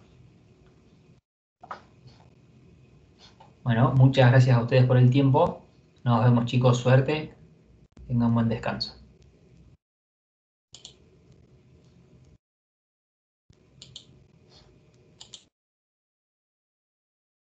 Bueno, muchas gracias a ustedes por el tiempo. Nos vemos, chicos, suerte. Tengan buen descanso.